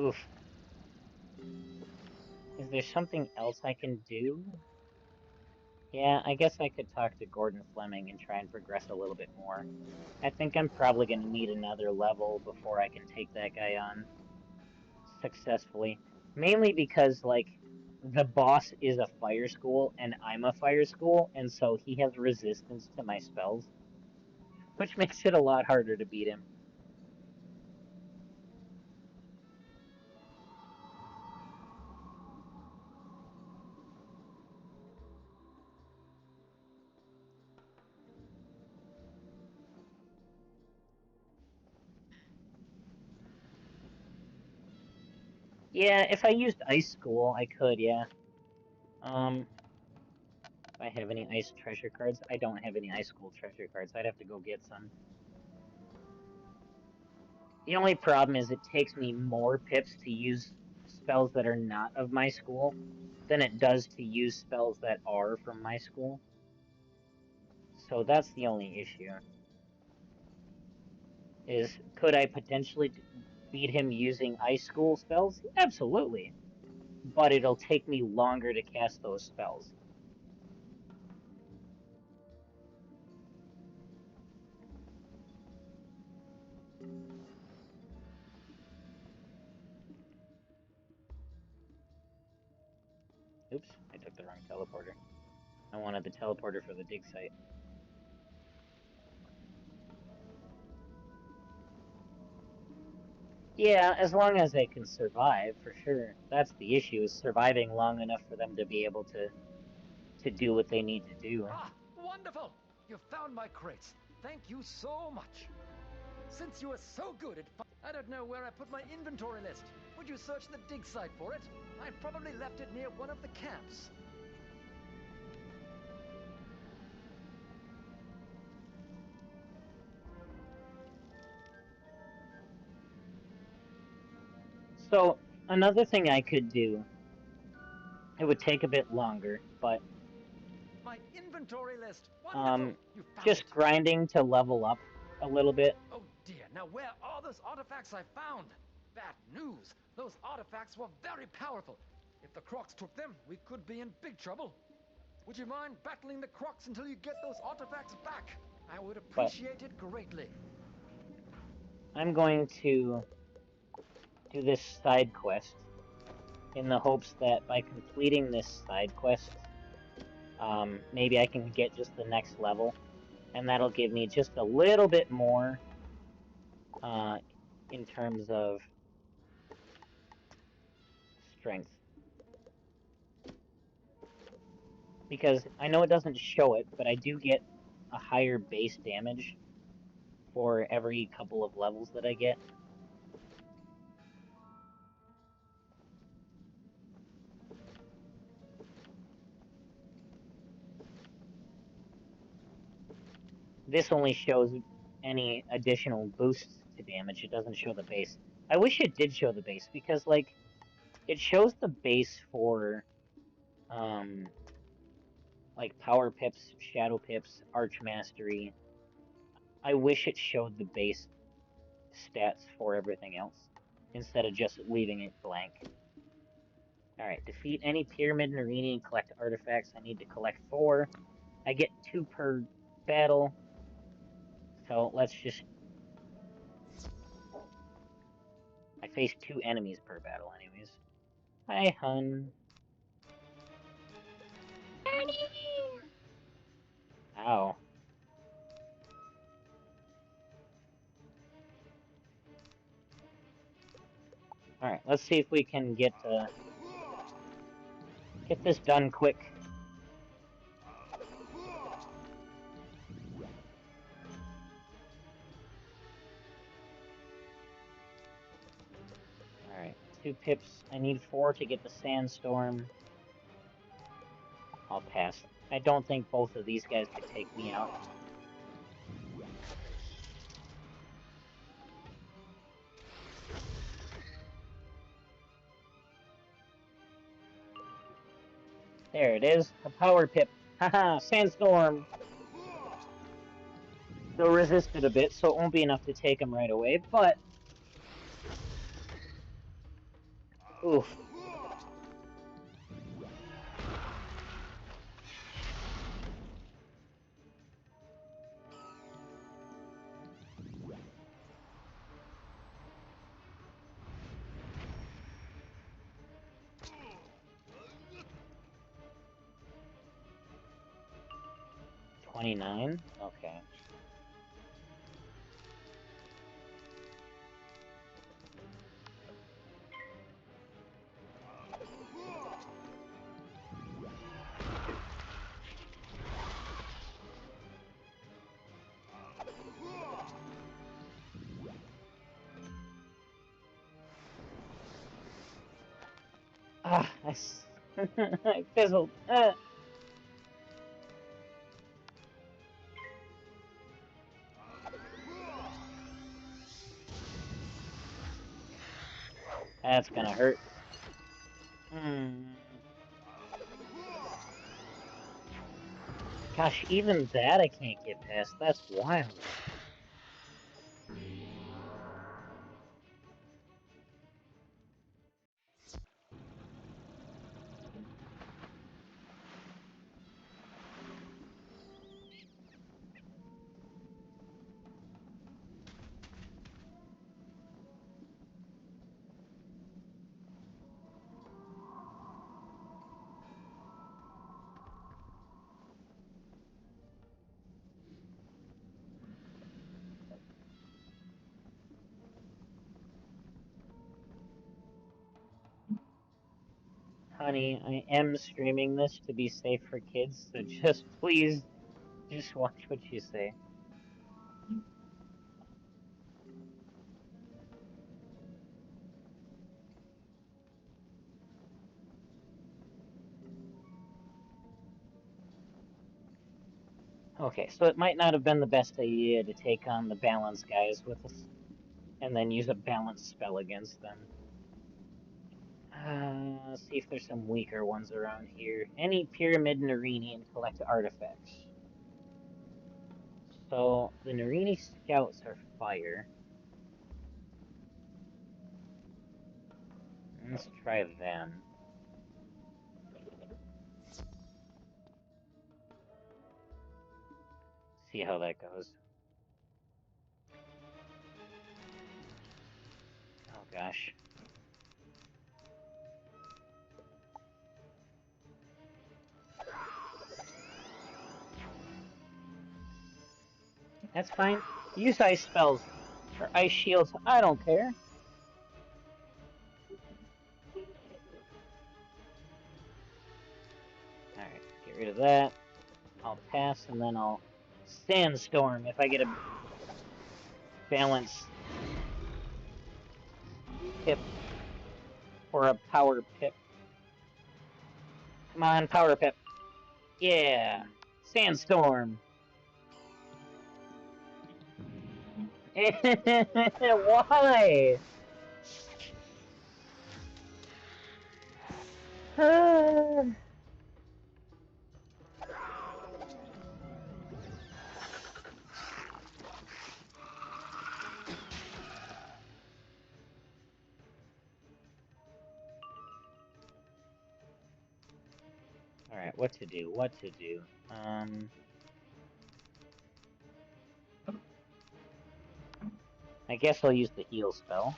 Oof. Is there something else I can do? Yeah, I guess I could talk to Gordon Fleming and try and progress a little bit more. I think I'm probably going to need another level before I can take that guy on successfully. Mainly because, like, the boss is a fire school and I'm a fire school, and so he has resistance to my spells, which makes it a lot harder to beat him. Yeah, if I used Ice School, I could, yeah. If I have any Ice Treasure cards, I don't have any Ice School Treasure cards. I'd have to go get some. The only problem is it takes me more pips to use spells that are not of my school than it does to use spells that are from my school. So that's the only issue. Is, could I potentially beat him using Ice School spells? Absolutely. But it'll take me longer to cast those spells. Oops, I took the wrong teleporter. I wanted the teleporter for the dig site. Yeah, as long as they can survive, for sure. That's the issue, is surviving long enough for them to be able to do what they need to do. Ah, wonderful! You found my crates. Thank you so much. Since you are so good at I don't know where I put my inventory list. Would you search the dig site for it? I probably left it near one of the camps. So, another thing I could do, it would take a bit longer, but my inventory list. Wonderful. You found just it. grinding to level up a little bit. Oh dear, now where are those artifacts I found? Bad news. Those artifacts were very powerful. If the Crocs took them, we could be in big trouble. Would you mind battling the Crocs until you get those artifacts back? I would appreciate it greatly. I'm going to do this side quest in the hopes that by completing this side quest, maybe I can get just the next level, and that'll give me just a little bit more in terms of strength. Because I know it doesn't show it, but I do get a higher base damage for every couple of levels that I get. This only shows any additional boosts to damage. It doesn't show the base. I wish it did show the base, because, like, it shows the base for, like, Power Pips, Shadow Pips, Arch Mastery. I wish it showed the base stats for everything else, instead of just leaving it blank. Alright, defeat any pyramid in arena and collect artifacts. I need to collect 4. I get 2 per battle. So let's just... I face 2 enemies per battle anyways. Hi, hun. Ow. Alright, let's see if we can get this done quick. Alright, 2 pips. I need 4 to get the sandstorm. I'll pass. I don't think both of these guys could take me out. There it is, a power pip. Haha, sandstorm! Still resisted a bit, so it won't be enough to take him right away, but... Oof. $29? Okay. Ah, I fizzled. That's gonna hurt. Gosh, even that I can't get past. That's wild. Honey, I am streaming this to be safe for kids, so just please, just watch what you say. Okay, so it might not have been the best idea to take on the balance guys with us, and then use a balance spell against them. Let's see if there's some weaker ones around here. Any Pyramid Narini and collect artifacts. So, the Narini Scouts are fire. Let's try them. See how that goes. Oh gosh. That's fine. Use ice spells. Or ice shields. I don't care. Alright, get rid of that. I'll pass, and then I'll Sandstorm if I get a balance pip. Or a power pip. Come on, power pip. Yeah. Sandstorm. Why? Alright, what to do, what to do. I guess I'll use the heal spell.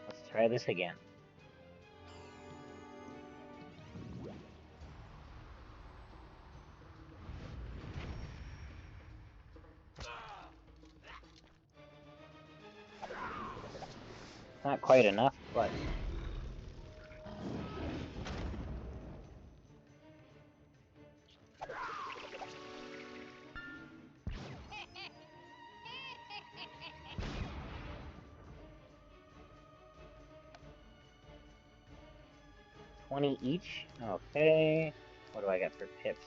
Let's try this again. Not quite enough, but... $20 each? Okay. What do I got for pips?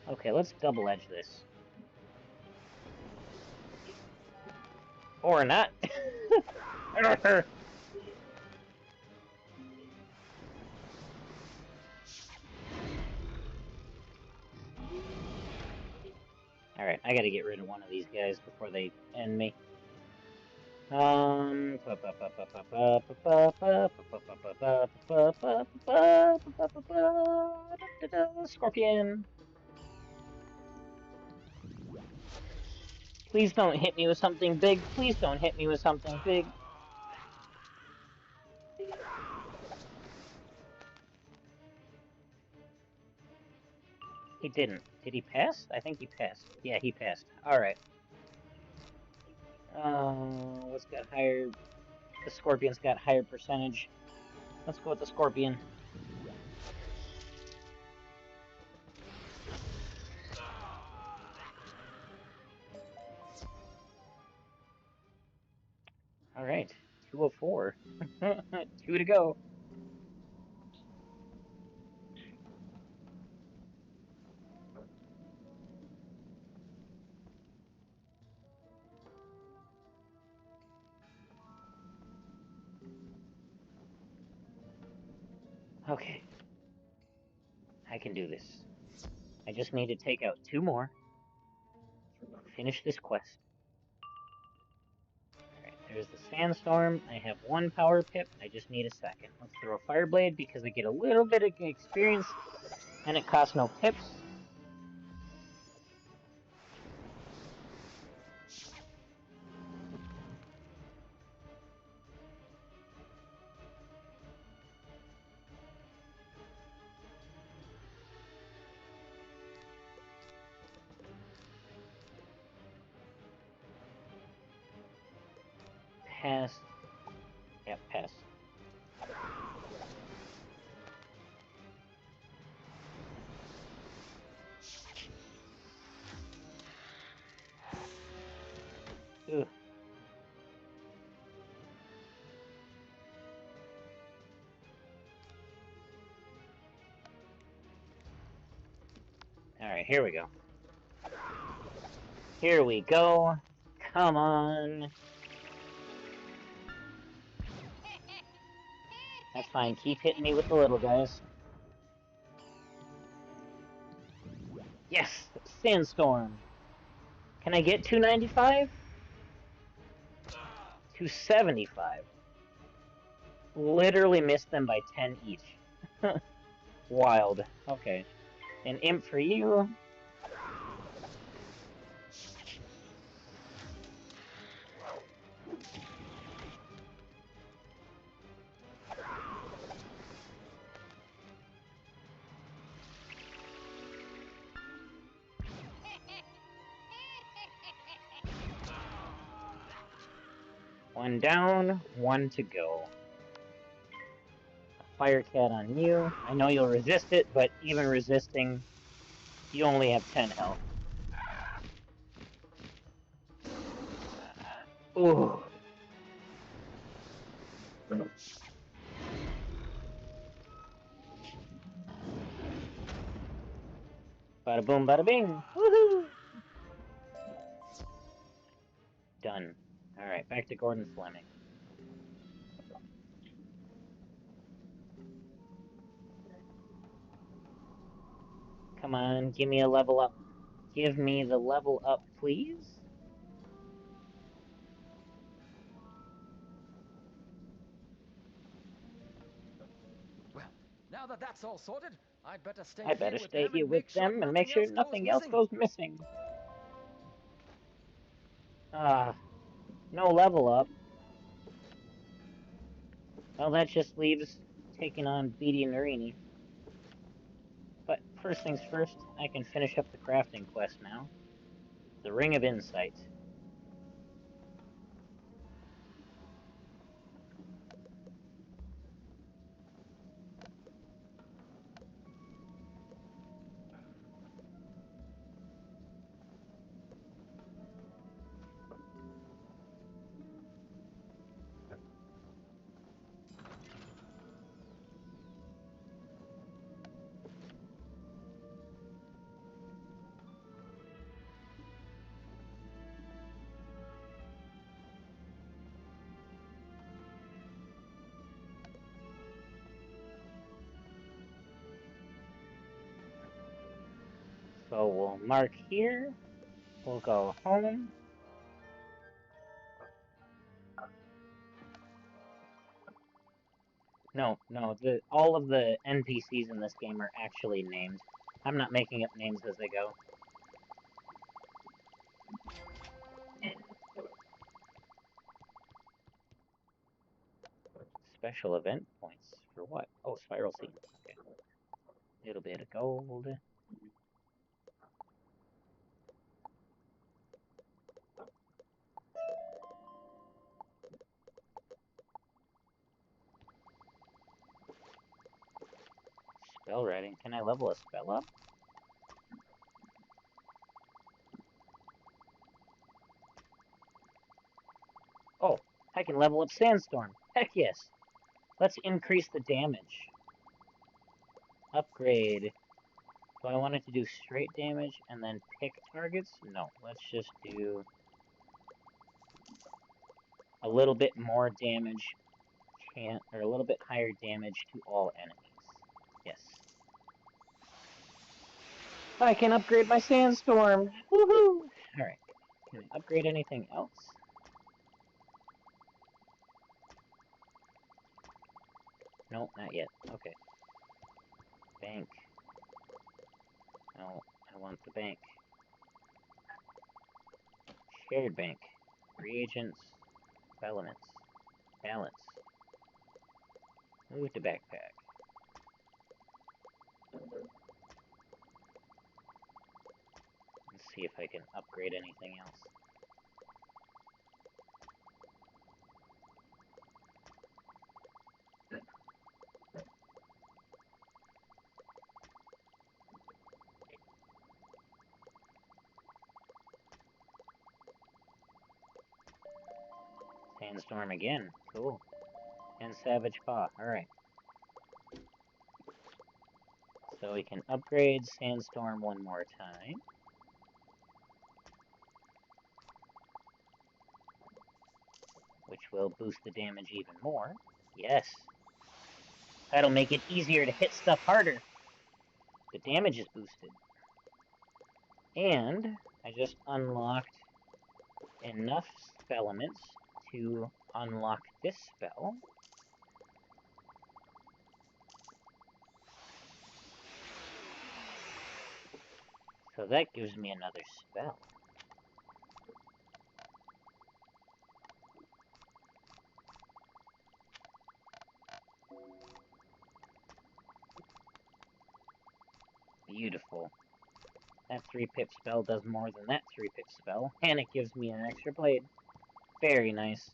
Okay, let's double edge this. Or not. Alright, I gotta get rid of one of these guys before they end me. Scorpion! Please don't hit me with something big. Please don't hit me with something big. He didn't. Did he pass? I think he passed. Yeah, he passed. Alright. What's got higher... The Scorpion's got higher percentage. Let's go with the Scorpion. Alright. 204. 2 to go. Okay. I can do this. I just need to take out 2 more. Finish this quest. Alright, There's the Sandstorm. I have 1 Power Pip. I just need a second. Let's throw a Fire Blade because I get a little bit of experience and it costs no pips. Pass. Yep, pass. Ugh. Alright, here we go. Here we go. Come on. That's fine. Keep hitting me with the little guys. Yes! Sandstorm! Can I get 295? 275. Literally missed them by 10 each. Wild. Okay. An imp for you. One down, 1 to go. Fire Cat on you. I know you'll resist it, but even resisting, you only have 10 health. Ooh. Bada boom, bada bing. Woohoo! Done. Alright, back to Gordon Fleming. Come on, give me a level up. Give me the level up, please. Well, now that that's all sorted, I'd better stay I better here with stay them here and with make sure them and make sure nothing else goes missing. Ah, no level up. Well, that just leaves taking on Beatty and Narini. But first things first, I can finish up the crafting quest now. The Ring of Insight. So we'll mark here. We'll go home. No, all of the NPCs in this game are actually named. I'm not making up names as I go. Special event points for what? Oh, spiral scene. Okay. Little bit of gold. Spell writing. Can I level a spell up? Oh, I can level up Sandstorm. Heck yes. Let's increase the damage. Upgrade. Do I want it to do straight damage and then pick targets? No, let's just do a little bit more damage, or a little bit higher damage to all enemies. Yes. I can upgrade my Sandstorm! Woohoo! Alright. Can I upgrade anything else? No, not yet. Okay. Bank. No, I want the bank. Shared bank. Reagents. Elements. Balance. Move to backpack. Let's see if I can upgrade anything else. Sandstorm again. Cool. And Savage Paw. Alright. So we can upgrade Sandstorm one more time. Which will boost the damage even more. Yes. That'll make it easier to hit stuff harder. The damage is boosted. And I just unlocked enough elements to unlock this spell. So that gives me another spell. Beautiful. That 3-pip spell does more than that 3-pip spell, and it gives me an extra blade. Very nice.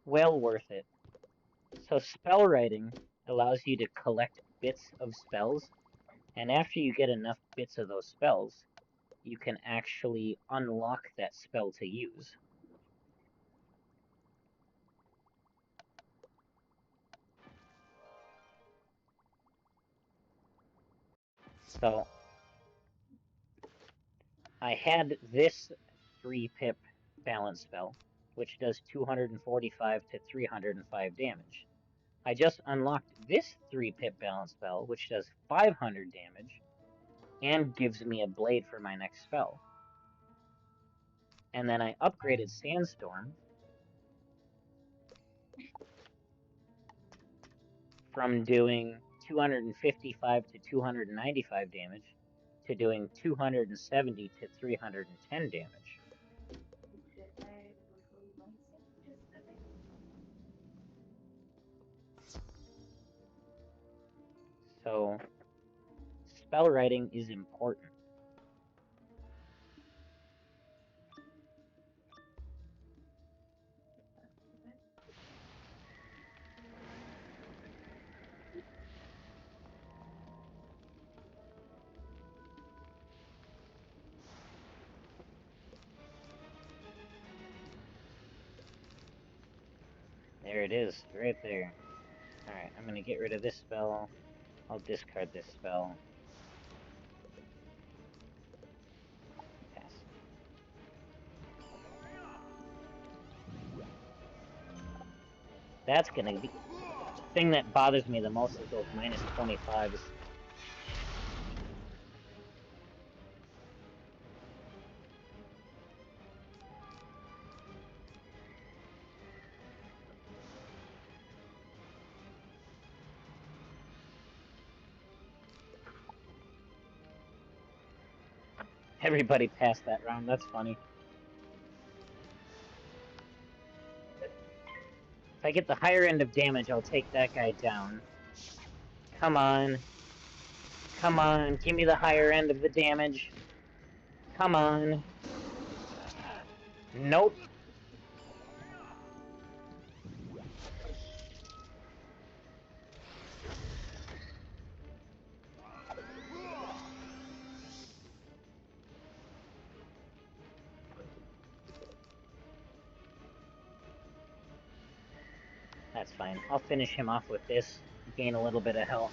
Well worth it. So spell writing allows you to collect bits of spells, and after you get enough bits of those spells, you can actually unlock that spell to use. So, I had this 3-pip balance spell, which does 245 to 305 damage. I just unlocked this 3-pip balance spell, which does 500 damage, and gives me a blade for my next spell. And then I upgraded Sandstorm from doing 255 to 295 damage to doing 270 to 310 damage. So, spell writing is important. There it is, right there. Alright, I'm gonna get rid of this spell. I'll discard this spell. Pass. That's gonna be... The thing that bothers me the most is those minus 25s. Everybody passed that round, that's funny. If I get the higher end of damage, I'll take that guy down. Come on. Come on, give me the higher end of the damage. Come on. Nope. That's fine. I'll finish him off with this. Gain a little bit of health.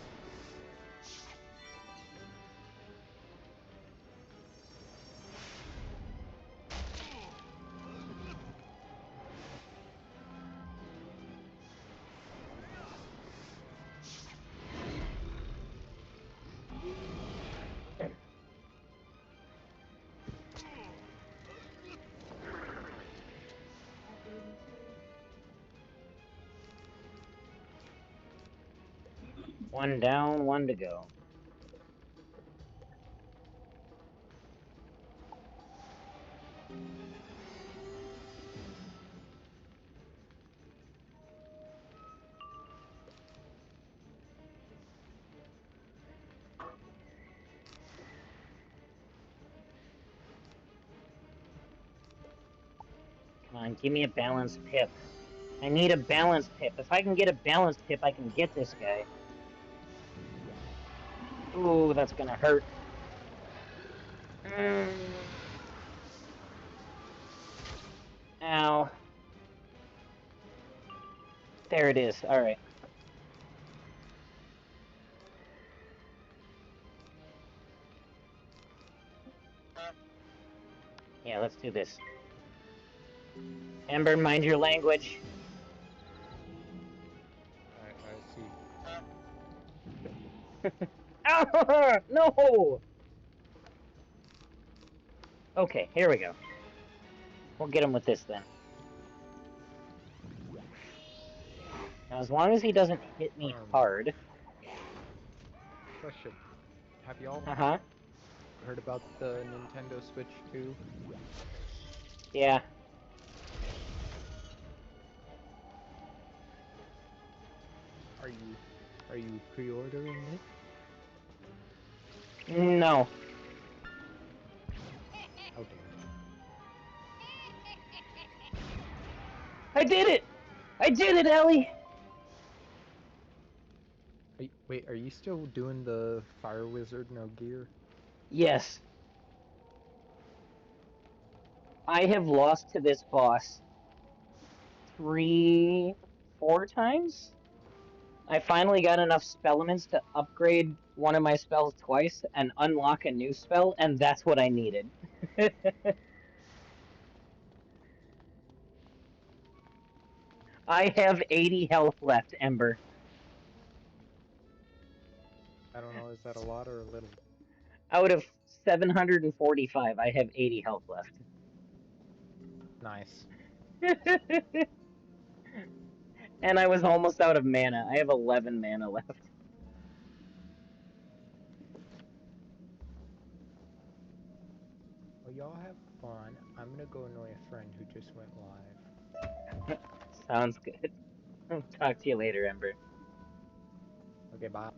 One down, one to go. Come on, give me a balanced pip. I need a balanced pip. If I can get a balanced pip, I can get this guy. Ooh, that's gonna hurt. Ow. There it is. Alright. Yeah, let's do this. Ember, mind your language. I see. Ow! No! Okay, here we go. We'll get him with this then. Now, as long as he doesn't hit me hard. Question. Have y'all heard about the Nintendo Switch 2? Yeah. Are you pre-ordering it? No. Okay. I did it! I did it, Ellie! Wait, are you still doing the Fire Wizard no gear? Yes. I have lost to this boss 3, 4 times? I finally got enough spellaments to upgrade one of my spells twice and unlock a new spell, and that's what I needed. I have 80 health left, Ember. I don't know, is that a lot or a little? Out of 745, I have 80 health left. Nice. And I was almost out of mana. I have 11 mana left. Well, y'all have fun. I'm gonna go annoy a friend who just went live. Sounds good. Talk to you later, Ember. Okay, bye.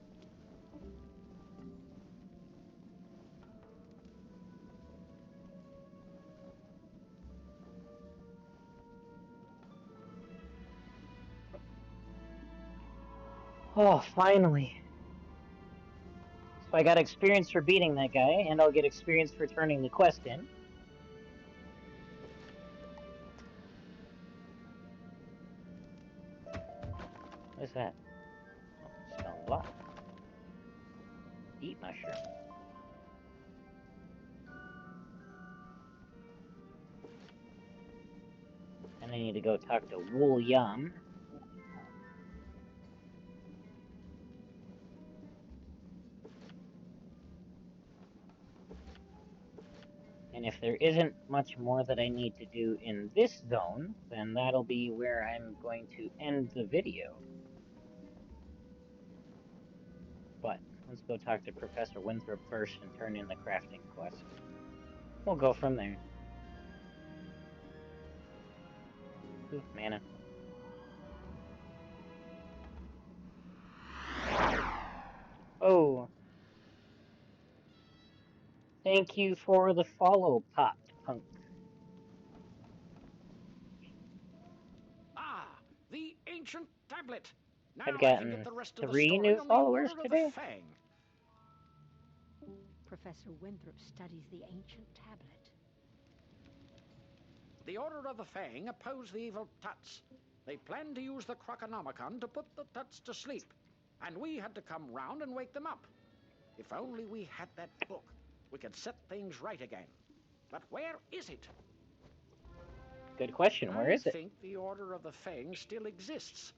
Oh, finally. So I got experience for beating that guy, and I'll get experience for turning the quest in. What is that? Oh, stone block. Eat mushroom. And I need to go talk to Wool Yum. And if there isn't much more that I need to do in this zone, then that'll be where I'm going to end the video. But let's go talk to Professor Winthrop first and turn in the crafting quest. We'll go from there. Ooh, mana. Oh. Thank you for the follow, Pop Punk. Ah, the ancient tablet. Now I've I can gotten get the rest of the 3 story new on the followers Order today. of the Fang. Professor Winthrop studies the ancient tablet. The Order of the Fang oppose the evil Tuts. They planned to use the Croconomicon to put the Tuts to sleep, and we had to come round and wake them up. If only we had that book, we could set things right again. But where is it? Good question. Where is it? I think the Order of the Fang still exists,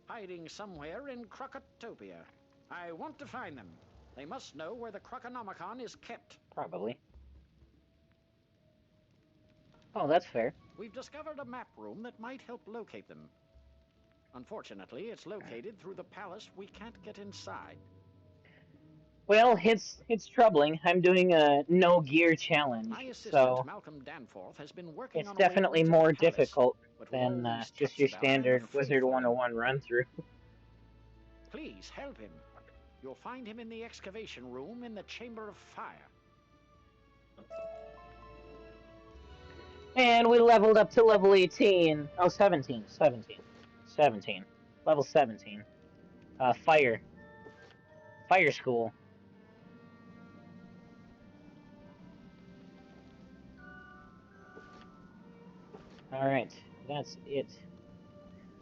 hiding somewhere in Crocotopia. I want to find them. They must know where the Croconomicon is kept. Probably. Oh, that's fair. We've discovered a map room that might help locate them. Unfortunately, it's located through the palace. We can't get inside. Well, it's troubling. I'm doing a no gear challenge, My assistant, so Malcolm Danforth, has been working it's on a way definitely into more the palace, difficult but with than all these just threats your about, I'm standard afraid Wizard for him. 101 run through. Please help him. You'll find him in the excavation room in the Chamber of Fire. And we leveled up to level 18. Oh, 17. 17. 17. Level 17. Fire. Fire School. Alright, that's it.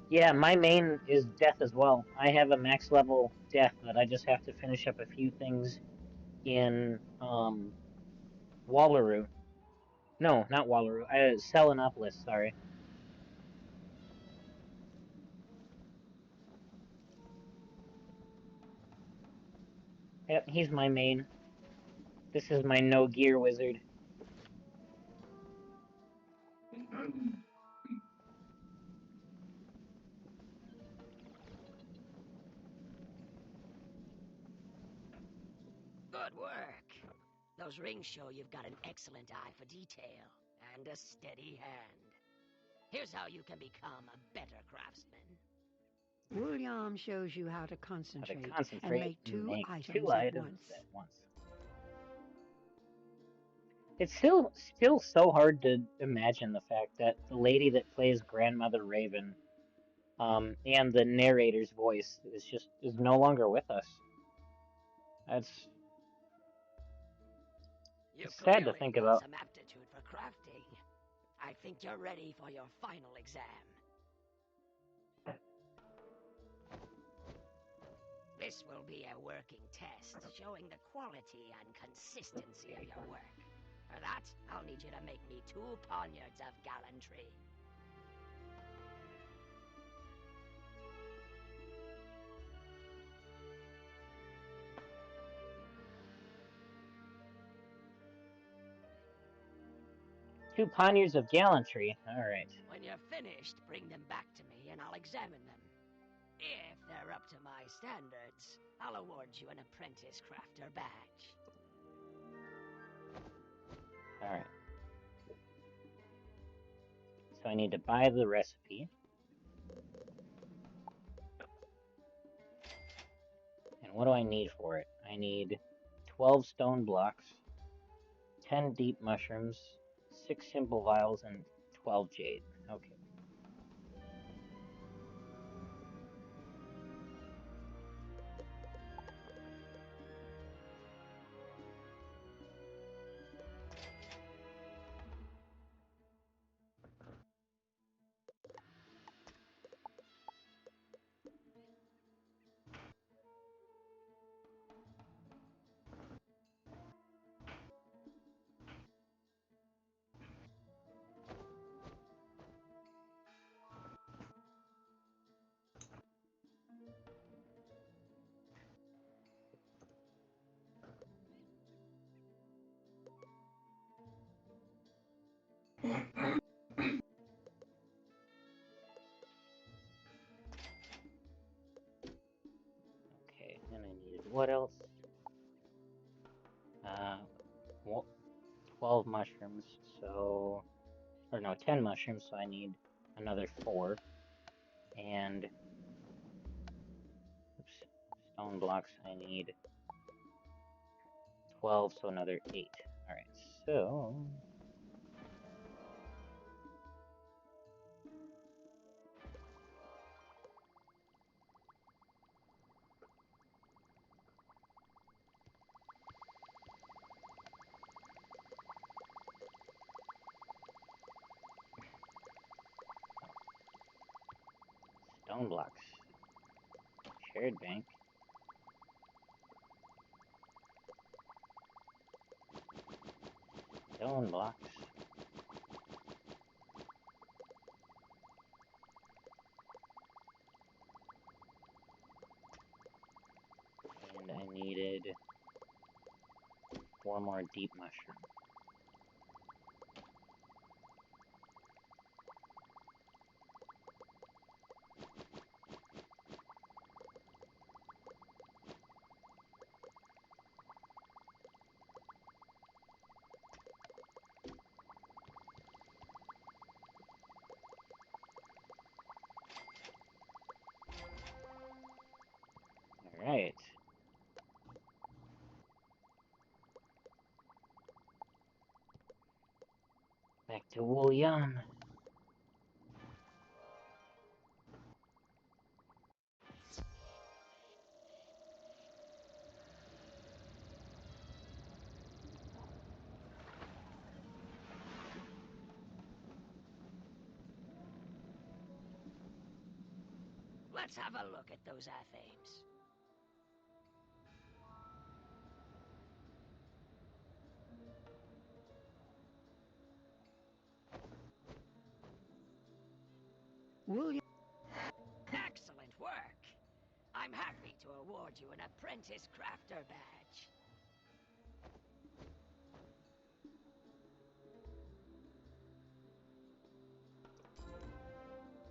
Yeah, my main is Death as well. I have a max level Death that I just have to finish up a few things in, Wallaroo. No, not Wallaroo. Selenopolis, sorry. Yep, he's my main. This is my no gear wizard. Good work. Those rings show you've got an excellent eye for detail and a steady hand. Here's how you can become a better craftsman. William shows you how to concentrate, and and make two items at once. It's still so hard to imagine the fact that the lady that plays Grandmother Raven, and the narrator's voice is no longer with us. It's sad to think about. Some aptitude for crafting. I think you're ready for your final exam. This will be a working test, showing the quality and consistency of your work. For that, I'll need you to make me 2 poniards of gallantry. Two poniards of gallantry. Alright. When you're finished, bring them back to me and I'll examine them. If they're up to my standards, I'll award you an apprentice crafter badge. Alright. So I need to buy the recipe. And what do I need for it? I need 12 stone blocks, 10 deep mushrooms, 6 simple vials, and 12 jade. Okay. Okay, and I needed what else? 12 mushrooms, so... Or no, 10 mushrooms, so I need another 4. And... Oops, stone blocks, I need 12, so another 8. Alright, so... Stone blocks. Shared bank. Stone blocks. And I needed 4 more deep mushrooms. Back to Woolyan. Let's have a look at those Athames. William. Excellent work. I'm happy to award you an Apprentice Crafter badge.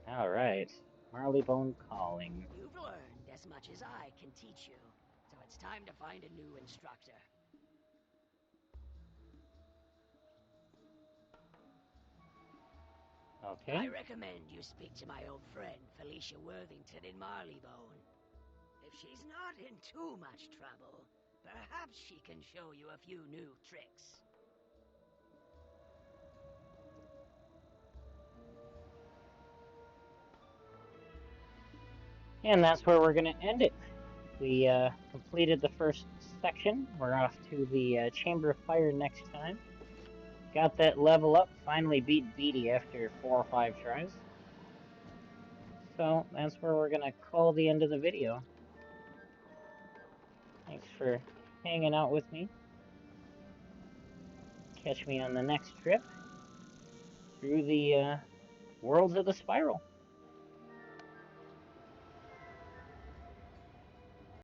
Alright. Marleybone calling. You've learned as much as I can teach you, so it's time to find a new instructor. Okay. I recommend you speak to my old friend, Felicia Worthington in Marleybone. If she's not in too much trouble, perhaps she can show you a few new tricks. And that's where we're going to end it. We completed the first section. We're off to the Chamber of Fire next time. Got that level up. Finally beat Beatty after 4 or 5 tries. So that's where we're going to call the end of the video. Thanks for hanging out with me. Catch me on the next trip through the worlds of the Spiral.